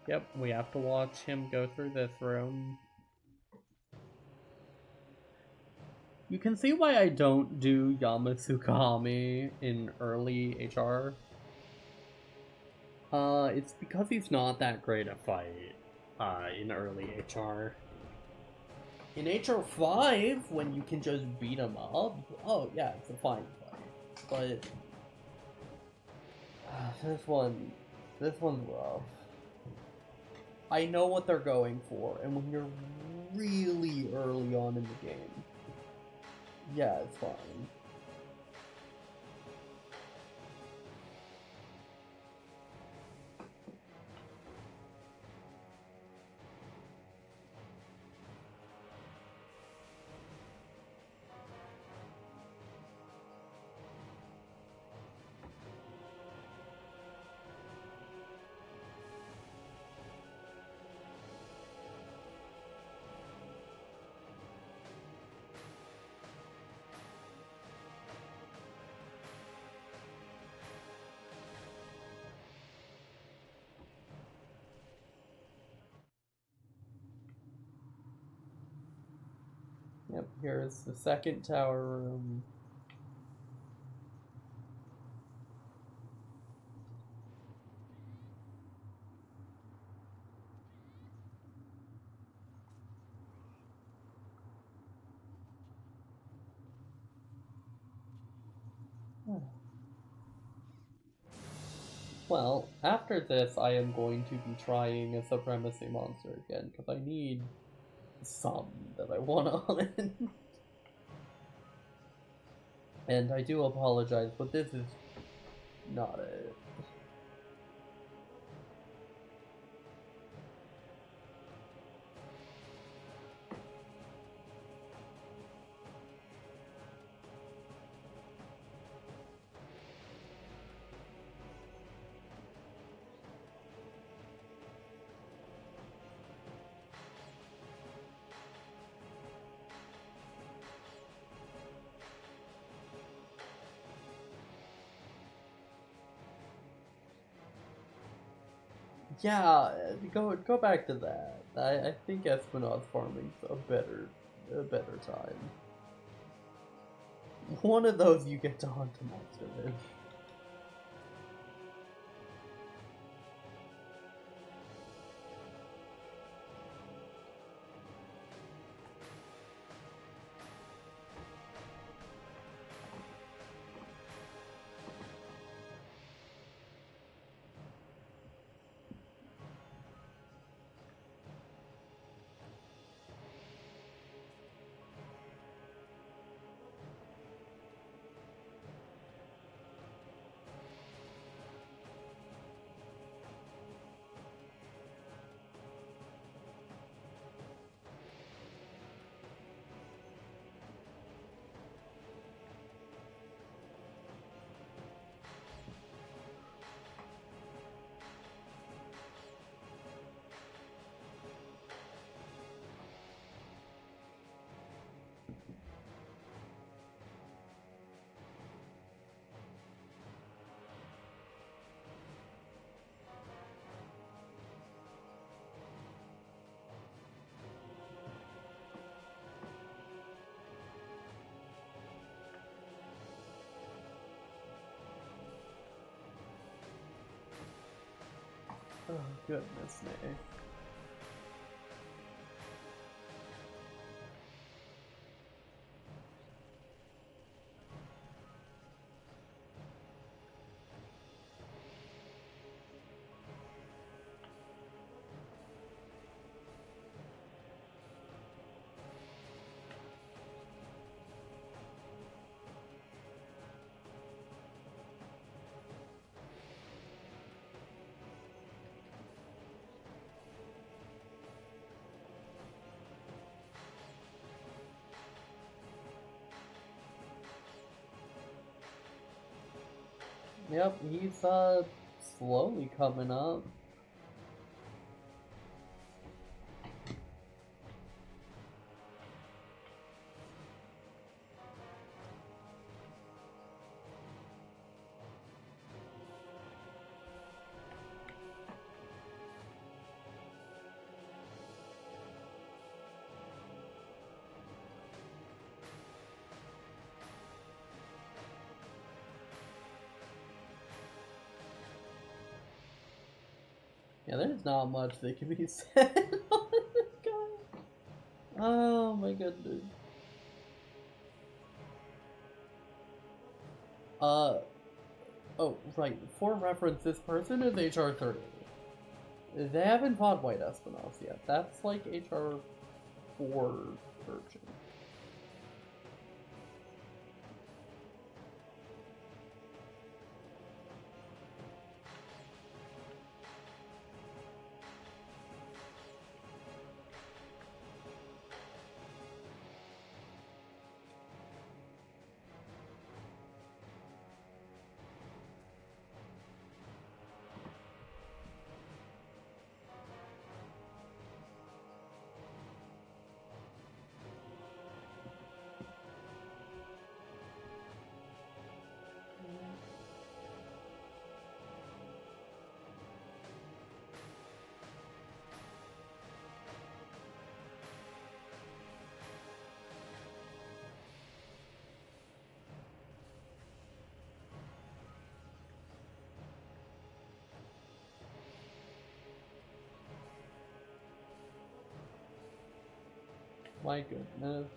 Yep, we have to watch him go through this room. You can see why I don't do Yamasukami in early HR. It's because he's not that great a fight, in early HR. In HR 5, when you can just beat him up, oh yeah, it's a fine fight. But this one's rough. I know what they're going for, and when you're really early on in the game, Yeah, it's fine. Yep, here's the second tower room. Well, after this, I am going to be trying a Supremacy monster again, because I need some that I want to hunt. And I do apologize, but this is not it. Yeah, go back to that. I think Espinoz farming's a better time. One of those you get to hunt a monster with. Oh, goodness me. Yep, he's slowly coming up. Yeah, there's not much that can be said on this guy. Oh my goodness. Uh, oh, right. For reference, this person is HR 30. They haven't fought White Espinoz yet. That's like HR 4 version. My goodness.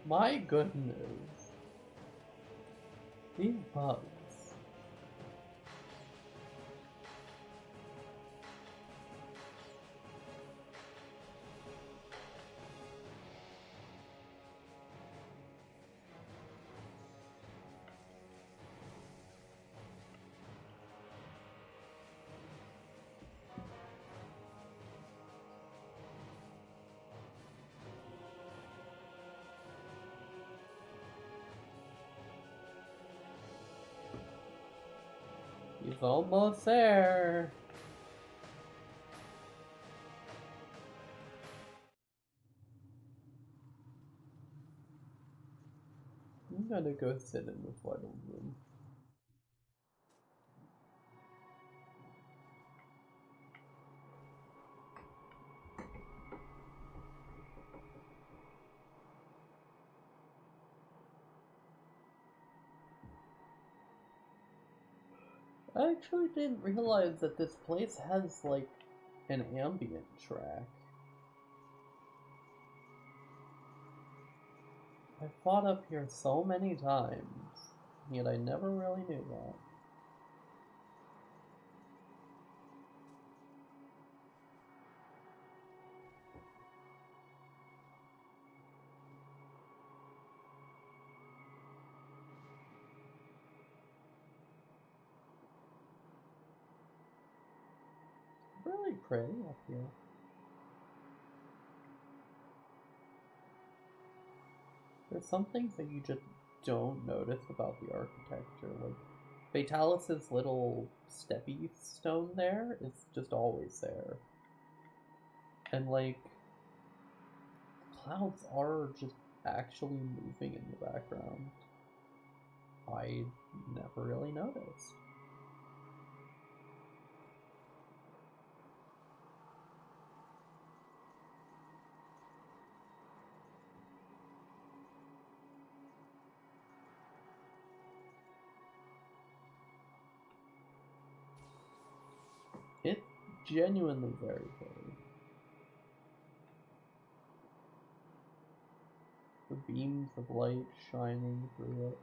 My goodness. These bugs. He's almost there. I'm gonna go sit in the final room. I actually didn't realize that this place has, like, an ambient track. I fought up here so many times, yet I never really knew that. Really pretty up here. There's some things that you just don't notice about the architecture. Like, Fatalis' little steppy stone there is just always there. And, like, clouds are just actually moving in the background. I never really noticed. It's genuinely very pretty. The beams of light shining through it.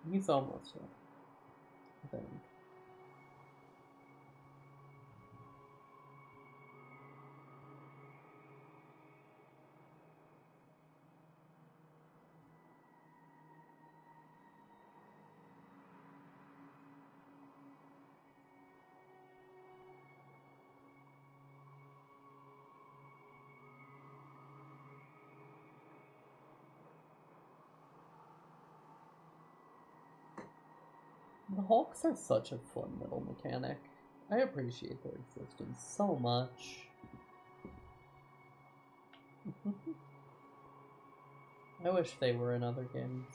He's almost there, I think. The Hulks are such a fun little mechanic. I appreciate their existence so much. I wish they were in other games.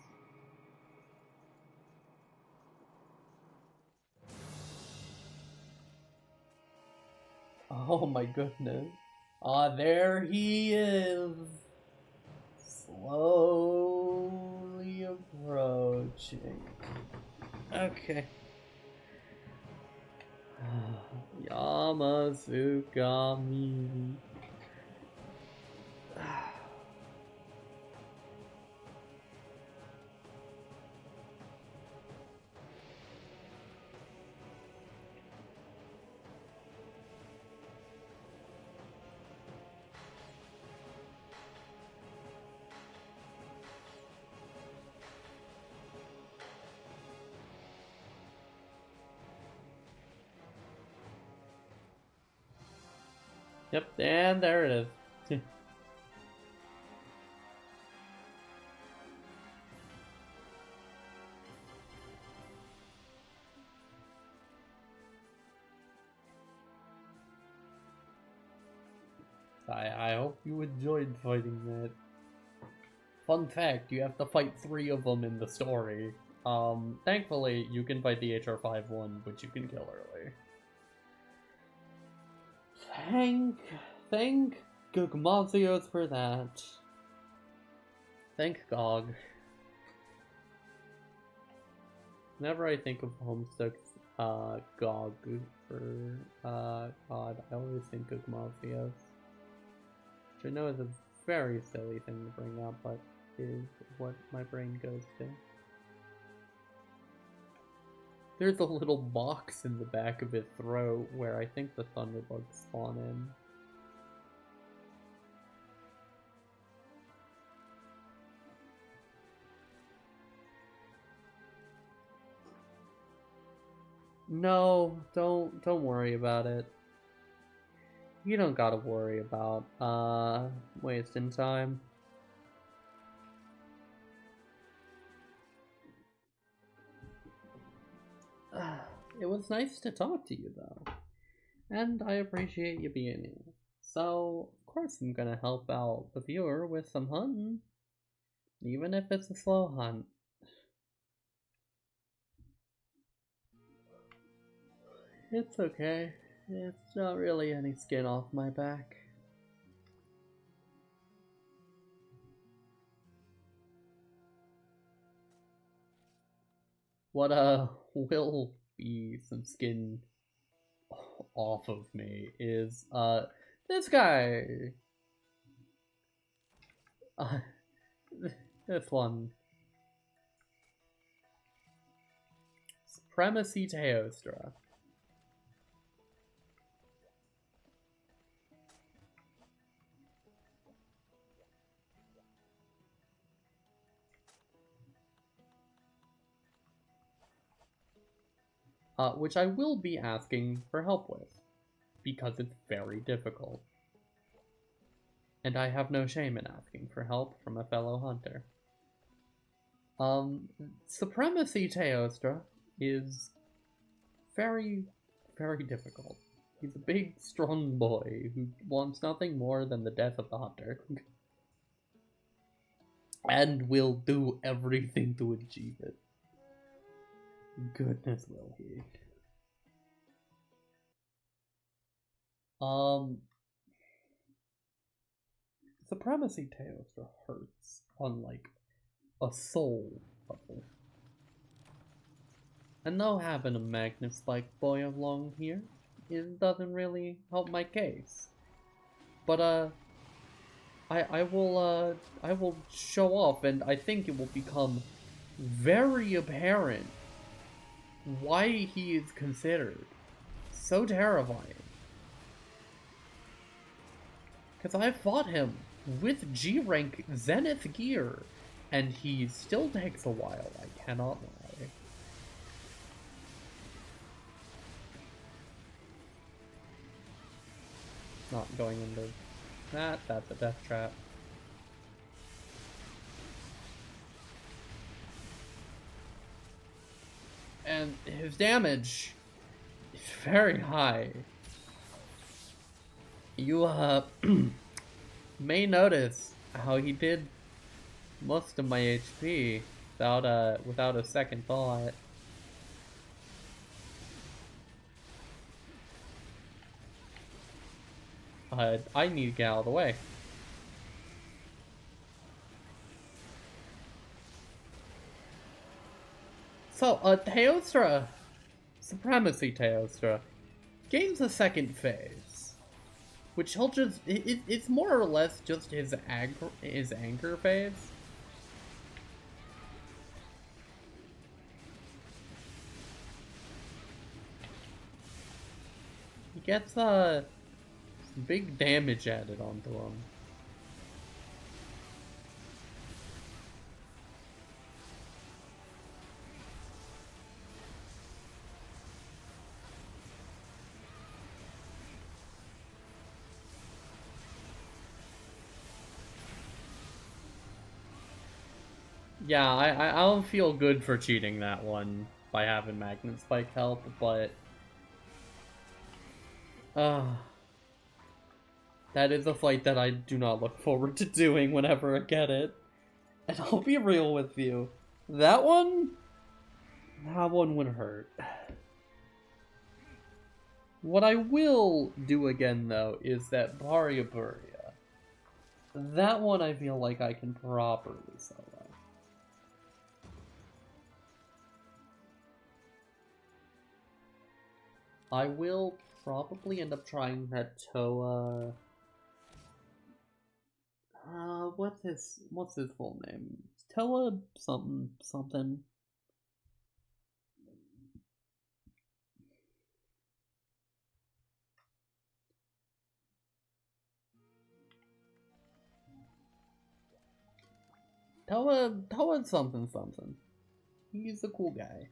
Oh my goodness. Ah, there he is! Slowly approaching. Okay. Yamasukami. Yep, and there it is. I hope you enjoyed fighting that. Fun fact, you have to fight 3 of them in the story. Thankfully, you can fight the HR5 one, which you can kill early. Thank Gugmazios for that. Thank Gog. Whenever I think of Homestuck's Gog for God, I always think Gugmazios. Which I know is a very silly thing to bring up, but is what my brain goes to. There's a little box in the back of his throat where I think the thunderbugs spawn in. No, don't worry about it. You don't gotta worry about wasting time. It was nice to talk to you, though. And I appreciate you being here. So, of course I'm gonna help out the viewer with some hunting. Even if it's a slow hunt. It's okay. It's not really any skin off my back. What will be some skin off of me is this guy. This one. Supremacy Teostra. Which I will be asking for help with, because it's very difficult. And I have no shame in asking for help from a fellow hunter. Supremacy Teostra is very, very difficult. He's a big, strong boy who wants nothing more than the death of the hunter. And will do everything to achieve it. Goodness will he. Supremacy Teostra hurts on like a soul level. And though having a magnet spike boy along here, it doesn't really help my case. But I will show off, and I think it will become very apparent why he is considered so terrifying. Because I fought him with G-rank Zenith gear, and he still takes a while, I cannot lie. Not going into that, that's a death trap. And his damage is very high. You may notice how he did most of my HP without a second thought. I need to get out of the way. So, Teostra, Supremacy Teostra, gains a second phase, which he'll just, it's more or less just his anger phase. He gets, some big damage added onto him. Yeah, I don't feel good for cheating that one by having Magnet Spike help, but uh that is a fight that I do not look forward to doing whenever I get it. And I'll be real with you. That one would hurt. What I will do again though is that Baria Buria. That one I feel like I can properly solo. I will probably end up trying that Toa. What's his full name? Toa something something. Toa something something. He's a cool guy.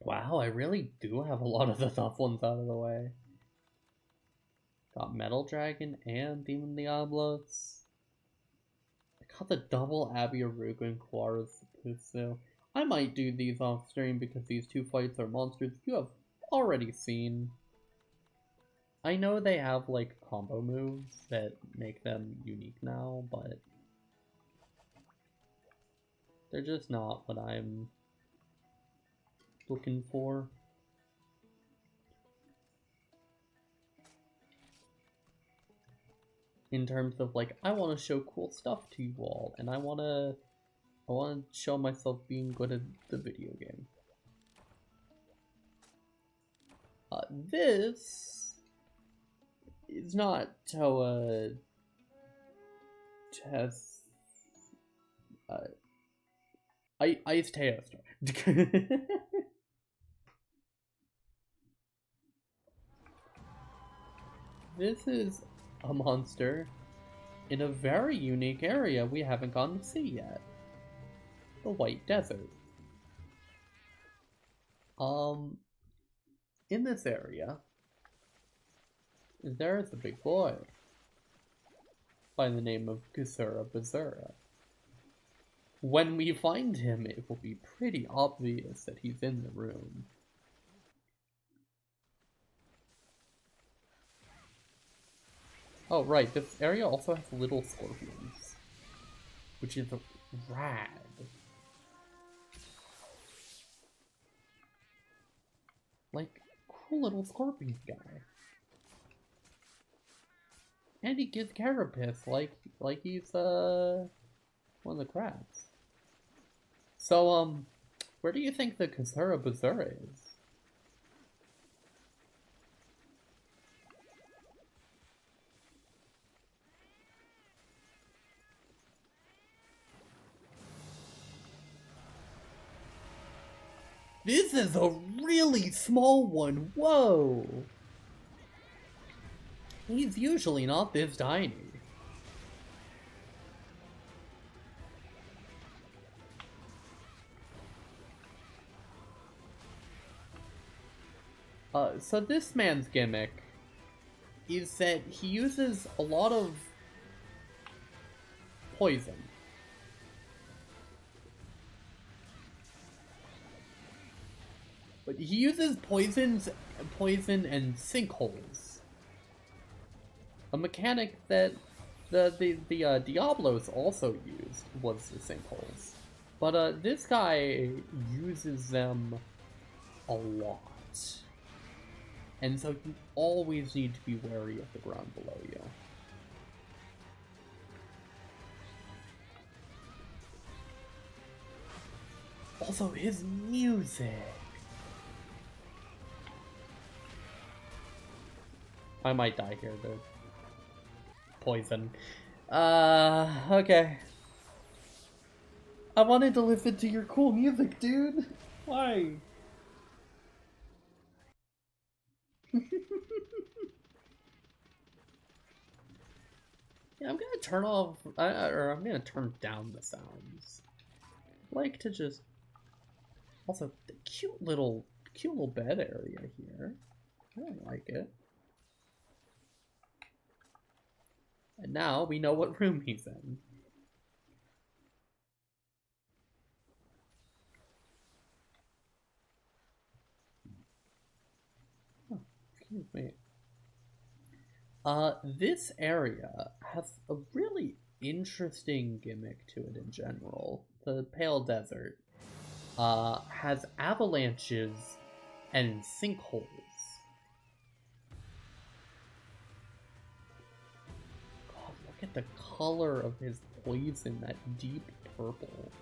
Wow, I really do have a lot of the tough ones out of the way. Got Metal Dragon and Demon Diablos. I got the double Abiaruga and Kuara Supusu. I might do these off stream because these two fights are monsters you have already seen. I know they have like combo moves that make them unique now, but they're just not what I'm looking for. In terms of like, I want to show cool stuff to you all, and I want to show myself being good at the video game. This is not Toa Test. Ice Teostar. This is a monster in a very unique area we haven't gone to see yet. The White Desert. In this area, there's a big boy by the name of Kusura Bazura. When we find him, it will be pretty obvious that he's in the room. Oh, right, this area also has little scorpions, which is rad. Like, cool little scorpion guy. And he gives Carapace like he's, one of the crabs. So, where do you think the Kusura Bazura is? This is a really small one, whoa! He's usually not this tiny. So this man's gimmick is that he uses a lot of poison. But he uses poison and sinkholes. A mechanic that the Diablos also used was the sinkholes. But this guy uses them a lot. And so you always need to be wary of the ground below you. Also, his music. I might die here, dude. Poison. Okay. I wanted to listen to your cool music, dude. Why? Yeah, I'm gonna turn off, or I'm gonna turn down the sounds. I like to just, also the cute little bed area here. I really like it. now we know what room he's in. Oh, excuse me. This area has a really interesting gimmick to it in general. The Pale Desert, has avalanches and sinkholes. God, look at the color of his poison, that deep purple.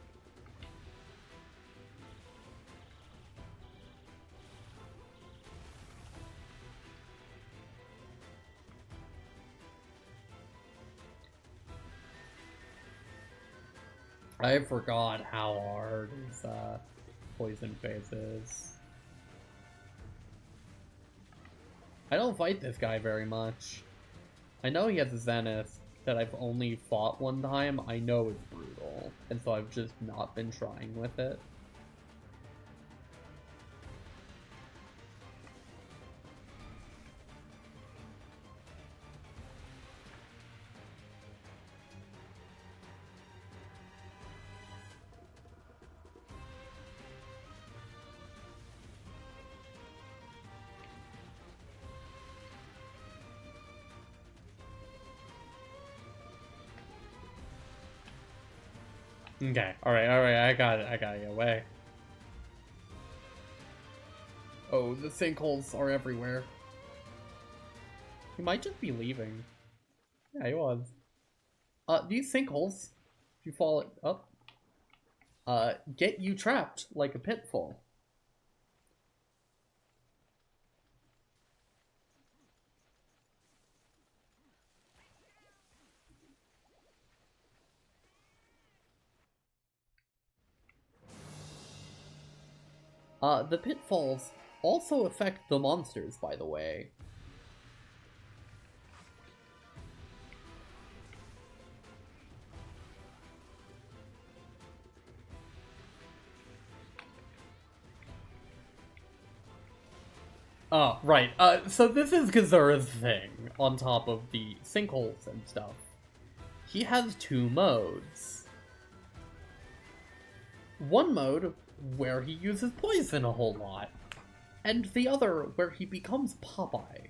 I forgot how hard his poison phase is. I don't fight this guy very much. I know he has a Zenith that I've only fought one time. I know it's brutal, and so I've just not been trying with it. Okay, alright, I gotta get away. Oh, the sinkholes are everywhere. He might just be leaving. Yeah, he was. These sinkholes, if you fall up, get you trapped like a pitfall. The pitfalls also affect the monsters, by the way. Oh, right. So this is Kazura's thing, on top of the sinkholes and stuff. He has two modes. One mode where he uses poison a whole lot, and the other where he becomes Popeye.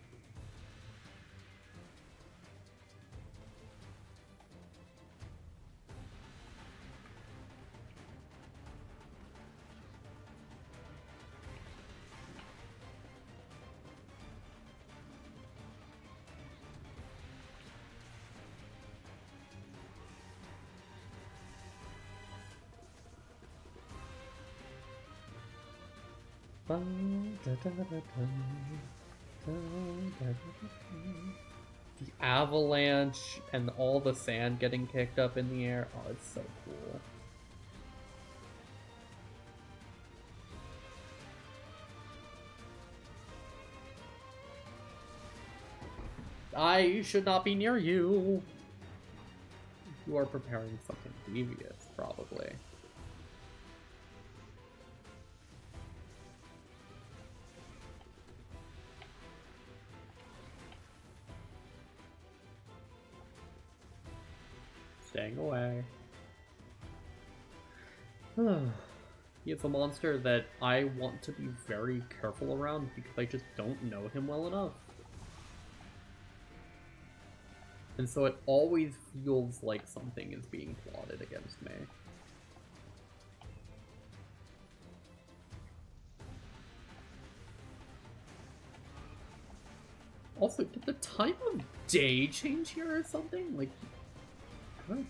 The avalanche and all the sand getting kicked up in the air. Oh, it's so cool. I should not be near you. You are preparing something devious, probably. Staying away. He is a monster that I want to be very careful around because I just don't know him well enough. And so it always feels like something is being plotted against me. Also, did the time of day change here or something? Like, goodness.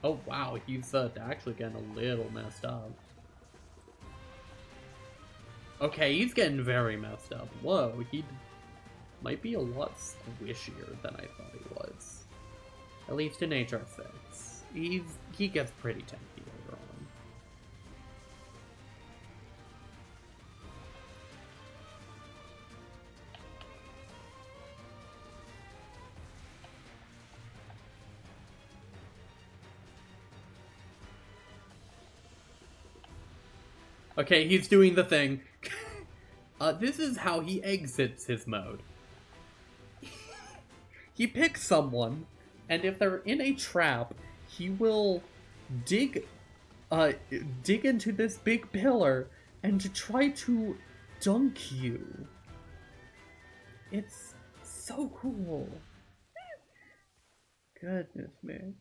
Oh wow, he's actually getting a little messed up. Okay, he's getting very messed up. Whoa, he might be a lot squishier than I thought he was. At least in HR6. He gets pretty tanky later on. Okay, he's doing the thing. This is how he exits his mode. He picks someone, and if they're in a trap, he will dig into this big pillar and to try to dunk you. It's so cool. Goodness me.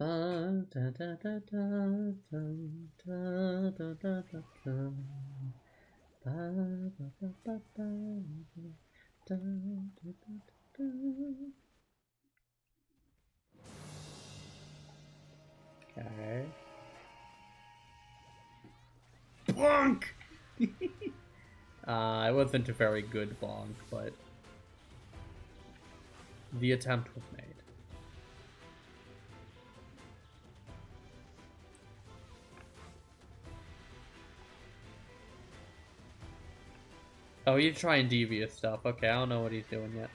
Okay. Bonk! It wasn't a very good bonk, but the attempt was made. Oh, he's trying devious stuff. Okay, I don't know what he's doing yet.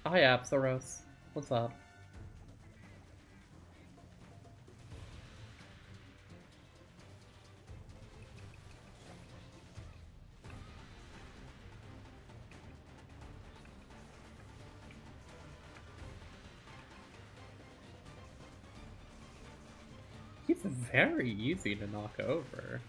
Hi, Apsaros. What's up? He's very easy to knock over.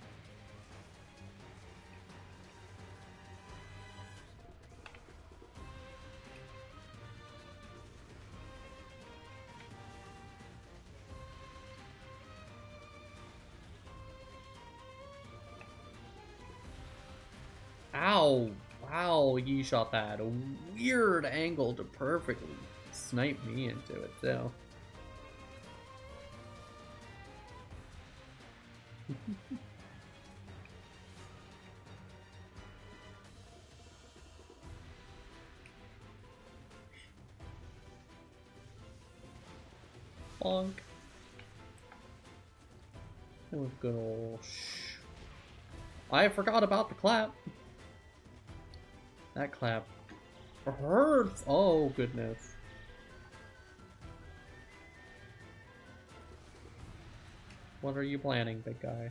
Ow! Wow, he shot that at a weird angle to perfectly snipe me into it, too. Bonk. That was good old shh. I forgot about the clap. That clap hurts. Oh, goodness. What are you planning, big guy?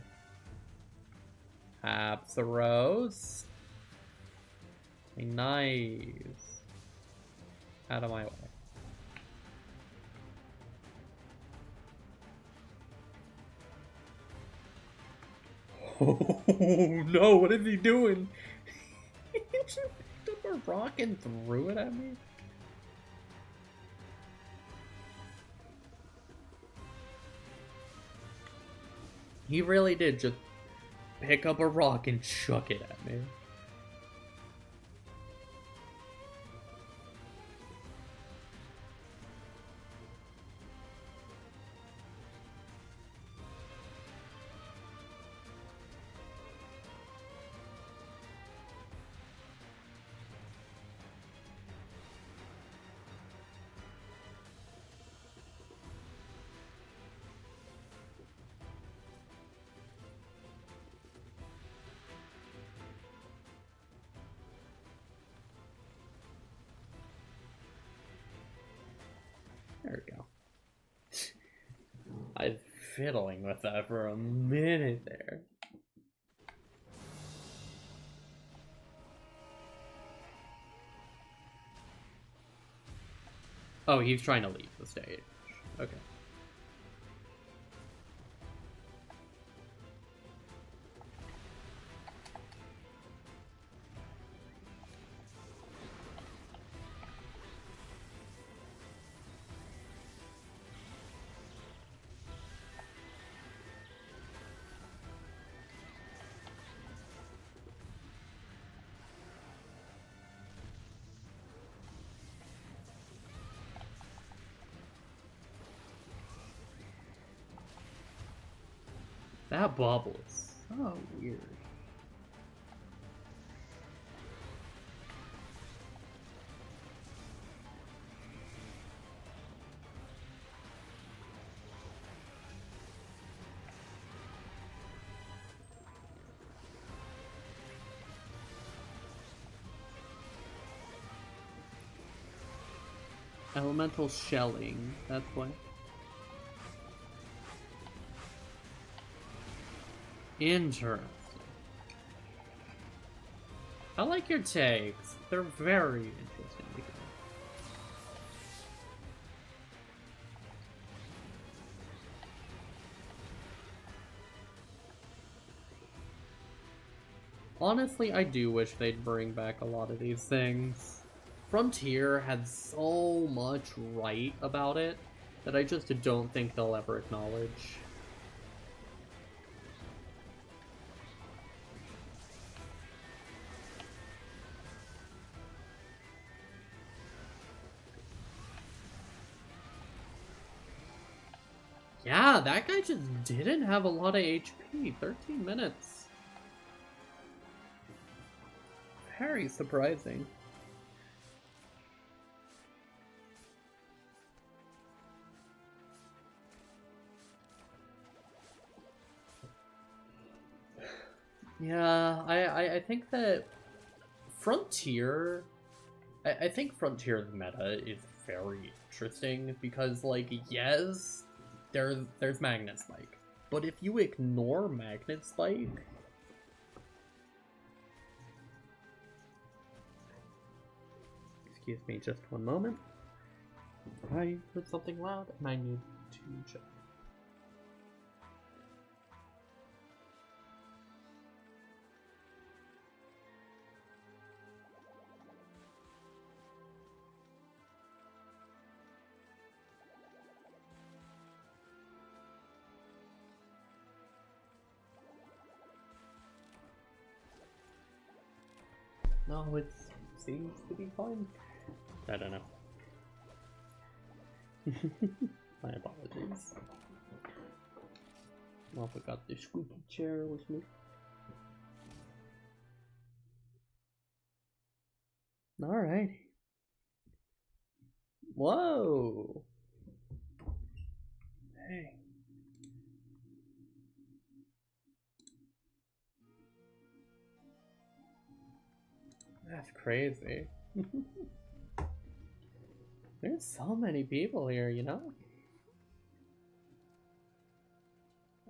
Apsaros. Nice. Out of my way. Oh no, what is he doing? He just picked up a rock and threw it at me? He really did just pick up a rock and chuck it at me. There we go. I was fiddling with that for a minute there. Oh, he's trying to leave the stage. Okay. That bubble is so weird. Elemental shelling, that's why. Interesting. I like your takes. They're very interesting. Honestly, I do wish they'd bring back a lot of these things. Frontier had so much right about it that I just don't think they'll ever acknowledge. Yeah, that guy just didn't have a lot of HP. 13 minutes. Very surprising. Yeah, I think that Frontier... I think Frontier's meta is very interesting because, like, yes, there's Magnet Spike. But if you ignore Magnet Spike... Excuse me just one moment. I heard something loud and I need to check. No, it seems to be fine. I don't know. My apologies. Also got the squeaky chair with me. Alrighty. Whoa! Hey. That's crazy. There's so many people here, you know?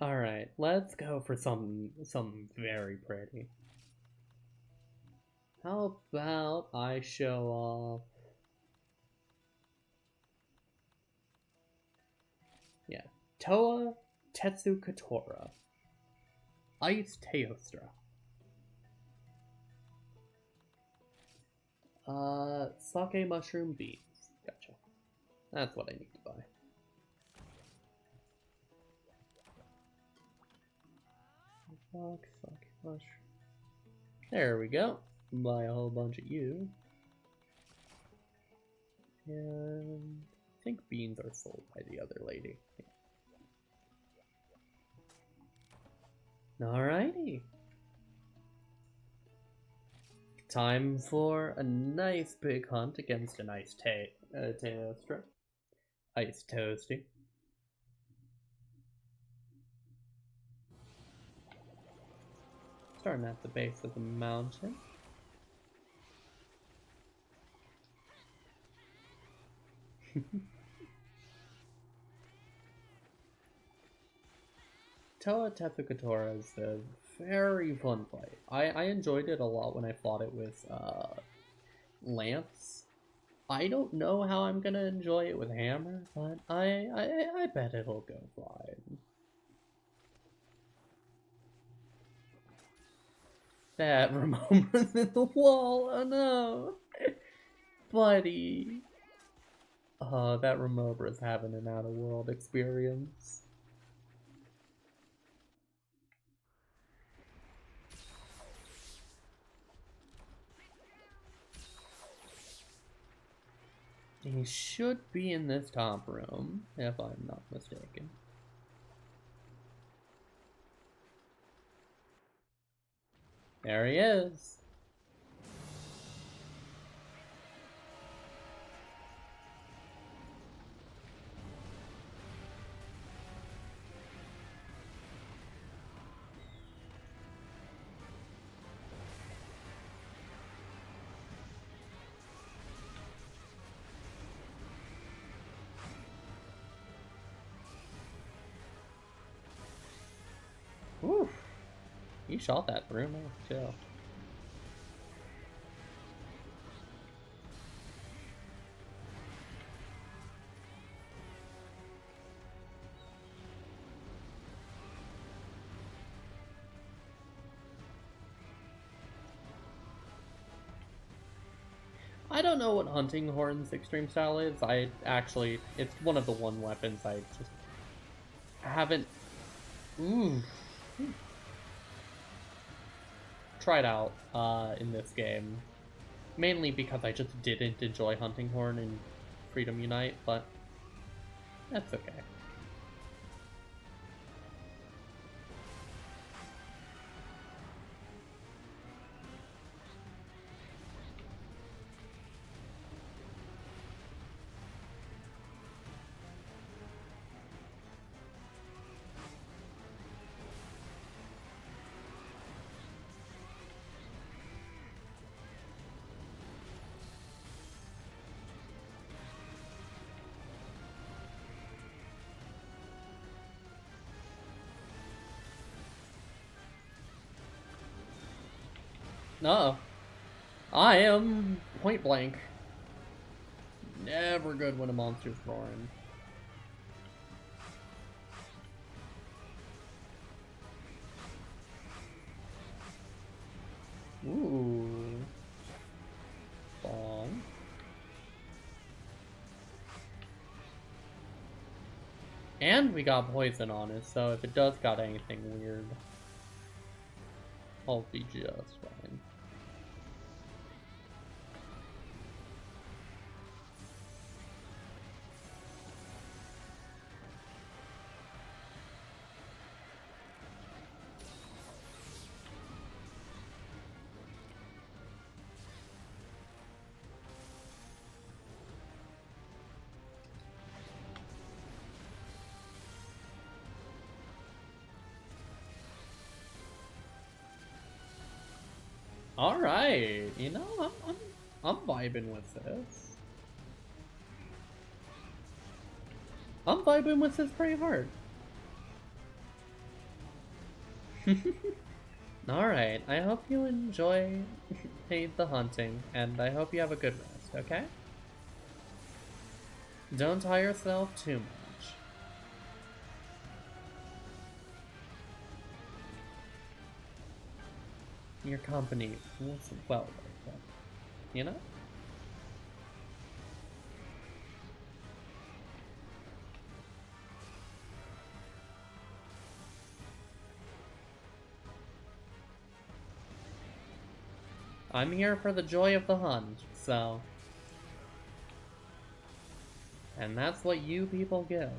Alright, let's go for something very pretty. How about I show off... Yeah, Toa Tetsukatora. Ice Teostra. Sake mushroom beans. Gotcha. That's what I need to buy. Sake mushroom. There we go. Buy a whole bunch of you. And I think beans are sold by the other lady. Yeah. Alrighty. Time for a nice big hunt against an Ice Teostra. Ice Toasty. Starting at the base of the mountain. Toa Tetsukatora is a very fun fight. I enjoyed it a lot when I fought it with Lance. I don't know how I'm gonna enjoy it with Hammer, but I bet it'll go fine. That remembers in the wall, oh no! Buddy! That Remobra's having an out-of-world experience. He should be in this top room, if I'm not mistaken. There he is. Oof. He shot that through me, too. I don't know what Hunting Horn's extreme style is. It's one of the one weapons I just haven't tried out in this game. Mainly because I just didn't enjoy Hunting Horn in Freedom Unite, but that's okay. No, I am point blank. Never good when a monster's roaring. Ooh. Bomb. And we got poison on it, so if it does got anything weird, I'll be just fine. All right, you know, I'm vibing with this. I'm vibing with this pretty hard. All right, I hope you enjoy the hunting, and I hope you have a good rest. Okay? Don't tire yourself too much. Your company was well worth it. You know? I'm here for the joy of the hunt, so... And that's what you people give.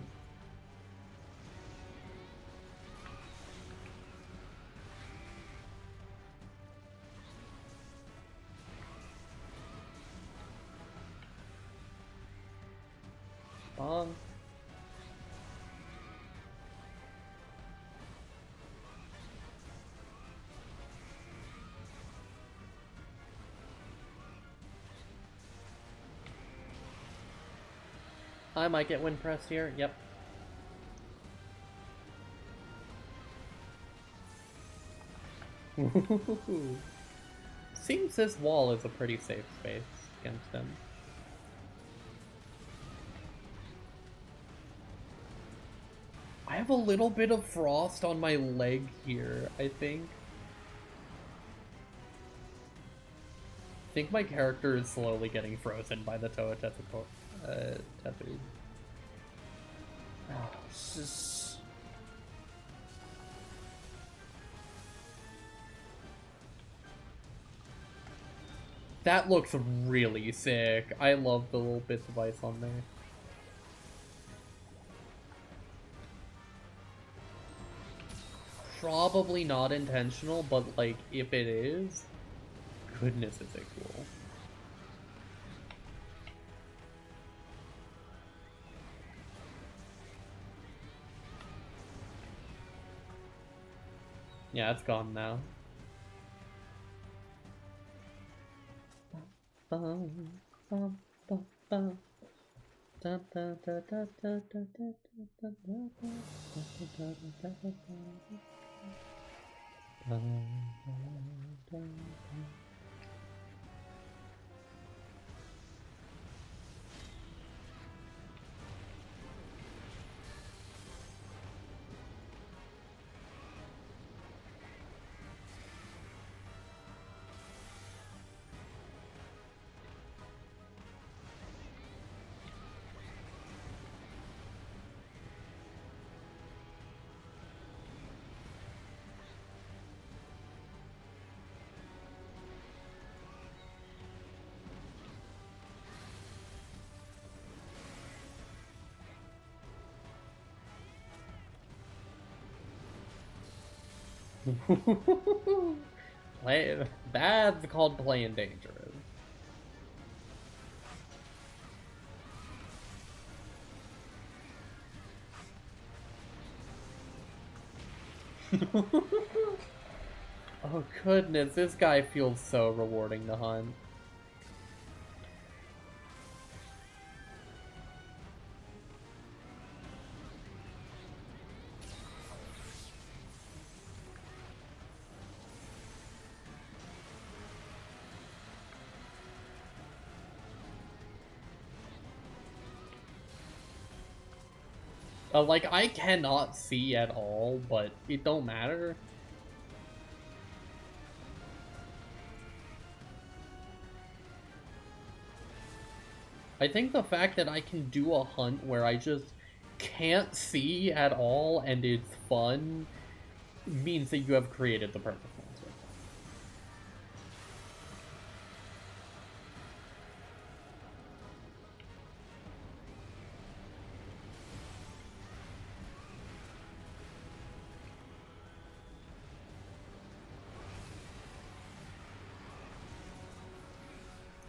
Bong. I might get wind pressed here. Yep. Seems this wall is a pretty safe space against him. I have a little bit of frost on my leg here, I think. I think my character is slowly getting frozen by the Toa tattoo. Oh, it's just... That looks really sick. I love the little bits of ice on there. Probably not intentional, but like, if it is, goodness is it cool. Yeah, it's gone now. That's called playing dangerous. Oh goodness, this guy feels so rewarding to hunt. Like, I cannot see at all, but it don't matter. I think the fact that I can do a hunt where I just can't see at all and it's fun means that you have created the perfect monster.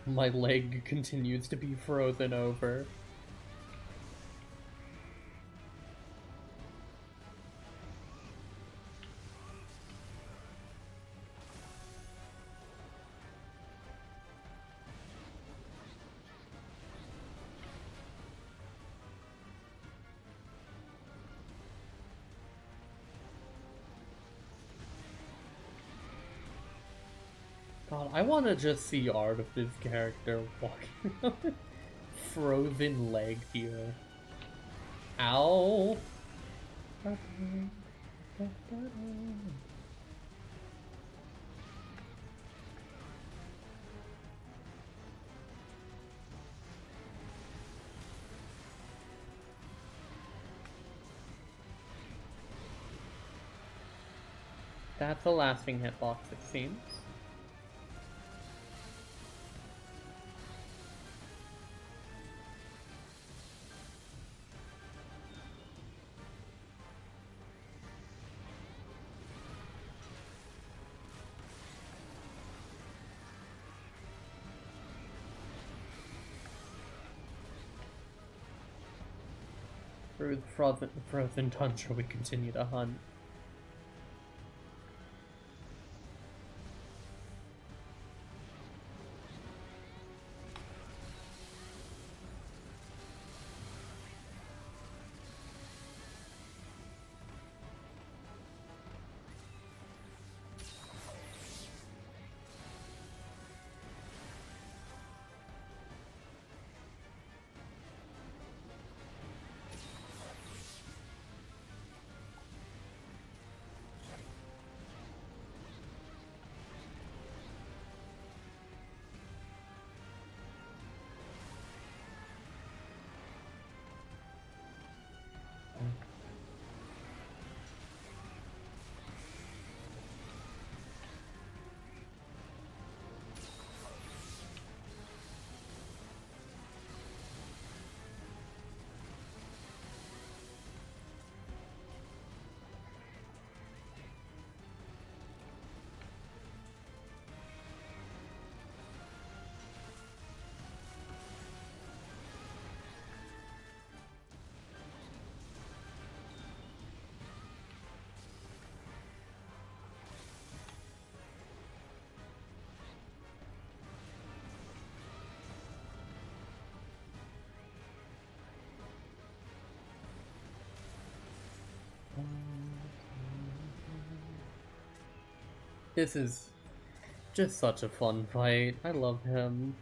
My leg continues to be frozen over. God, I want to just see art of this character walking around with frozen leg here. Ow! That's a lasting hitbox, it seems. Through the frozen tundra, we continue to hunt. This is just such a fun fight. I love him.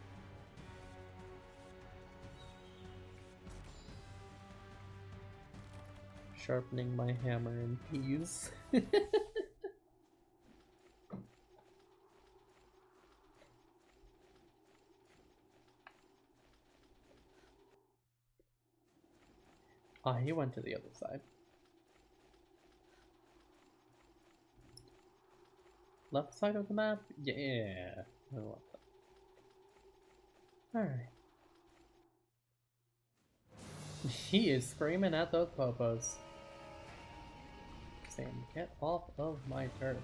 Sharpening my hammer in peas. Ah, he went to the other side. Left side of the map? Yeah. I love that. Alright. He is screaming at those popos. Saying, get off of my turf.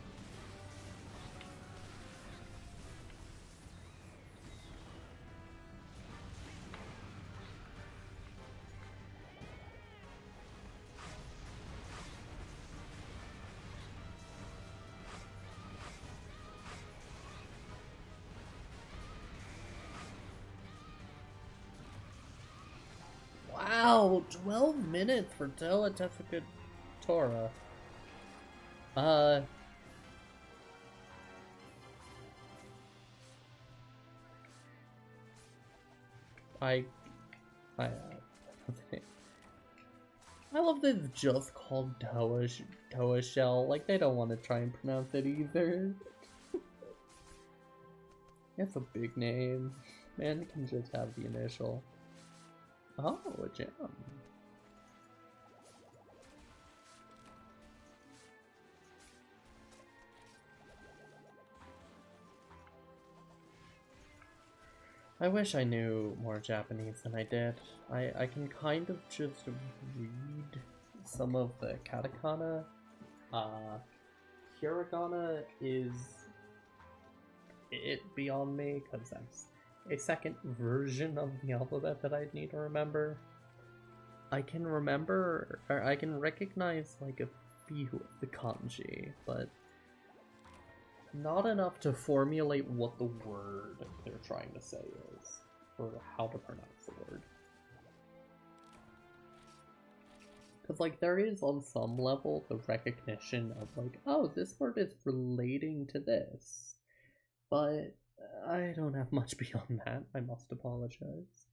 Wow, 12 minutes for Toa Tefika Tora. I love that it's just called Toa Shell. Like, they don't want to try and pronounce it either. It's a big name. Man, it can just have the initial. Oh, a gem. I wish I knew more Japanese than I did. I can kind of just read some of the katakana. Hiragana is it beyond me, because that's a second version of the alphabet that I'd need to remember. I can remember, or I can recognize like a few of the kanji, but not enough to formulate what the word they're trying to say is, or how to pronounce the word. Because, like, there is on some level the recognition of, like, oh, this word is relating to this. But I don't have much beyond that, I must apologize.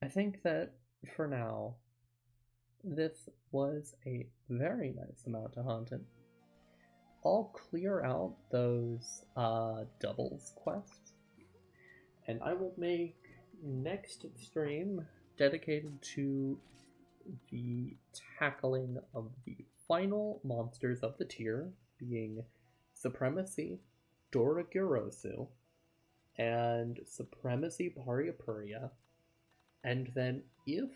I think that, for now, this was a very nice amount of hunting. I'll clear out those doubles quests, and I will make next stream dedicated to the tackling of the final monsters of the tier, being Supremacy, Dorogirosu, and Supremacy Pariapuria. And then if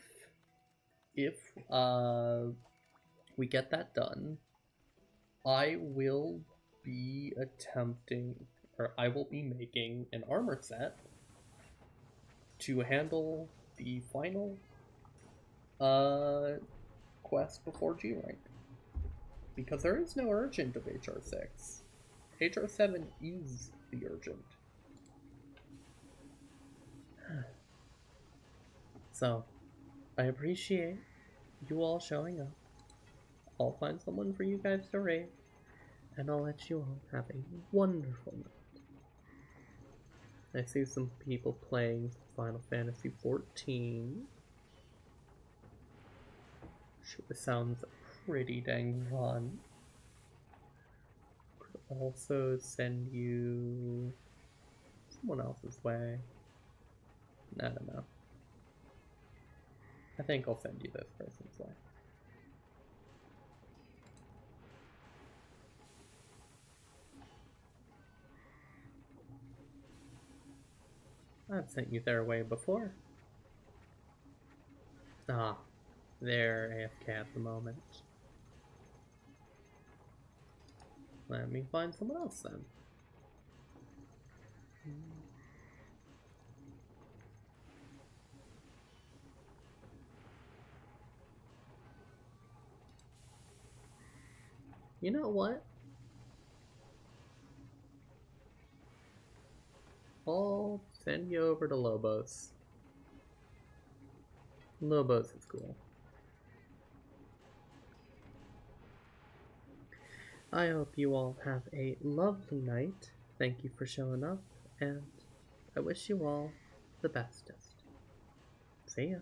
we get that done, I will be attempting, or I will be making an armor set to handle the final quest before G rank. Because there is no urgent of HR6. HR7 is the urgent. So, I appreciate you all showing up. I'll find someone for you guys to raid, and I'll let you all have a wonderful night. I see some people playing Final Fantasy XIV. Sure sounds pretty dang fun. Could also send you someone else's way. I don't know. I think I'll send you this person's way. I've sent you their way before. Ah, they're AFK at the moment. Let me find someone else then. You know what? I'll send you over to Lobos. Lobos is cool. I hope you all have a lovely night. Thank you for showing up, and I wish you all the bestest. See ya.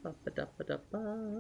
Ba-ba-da-ba-da-ba.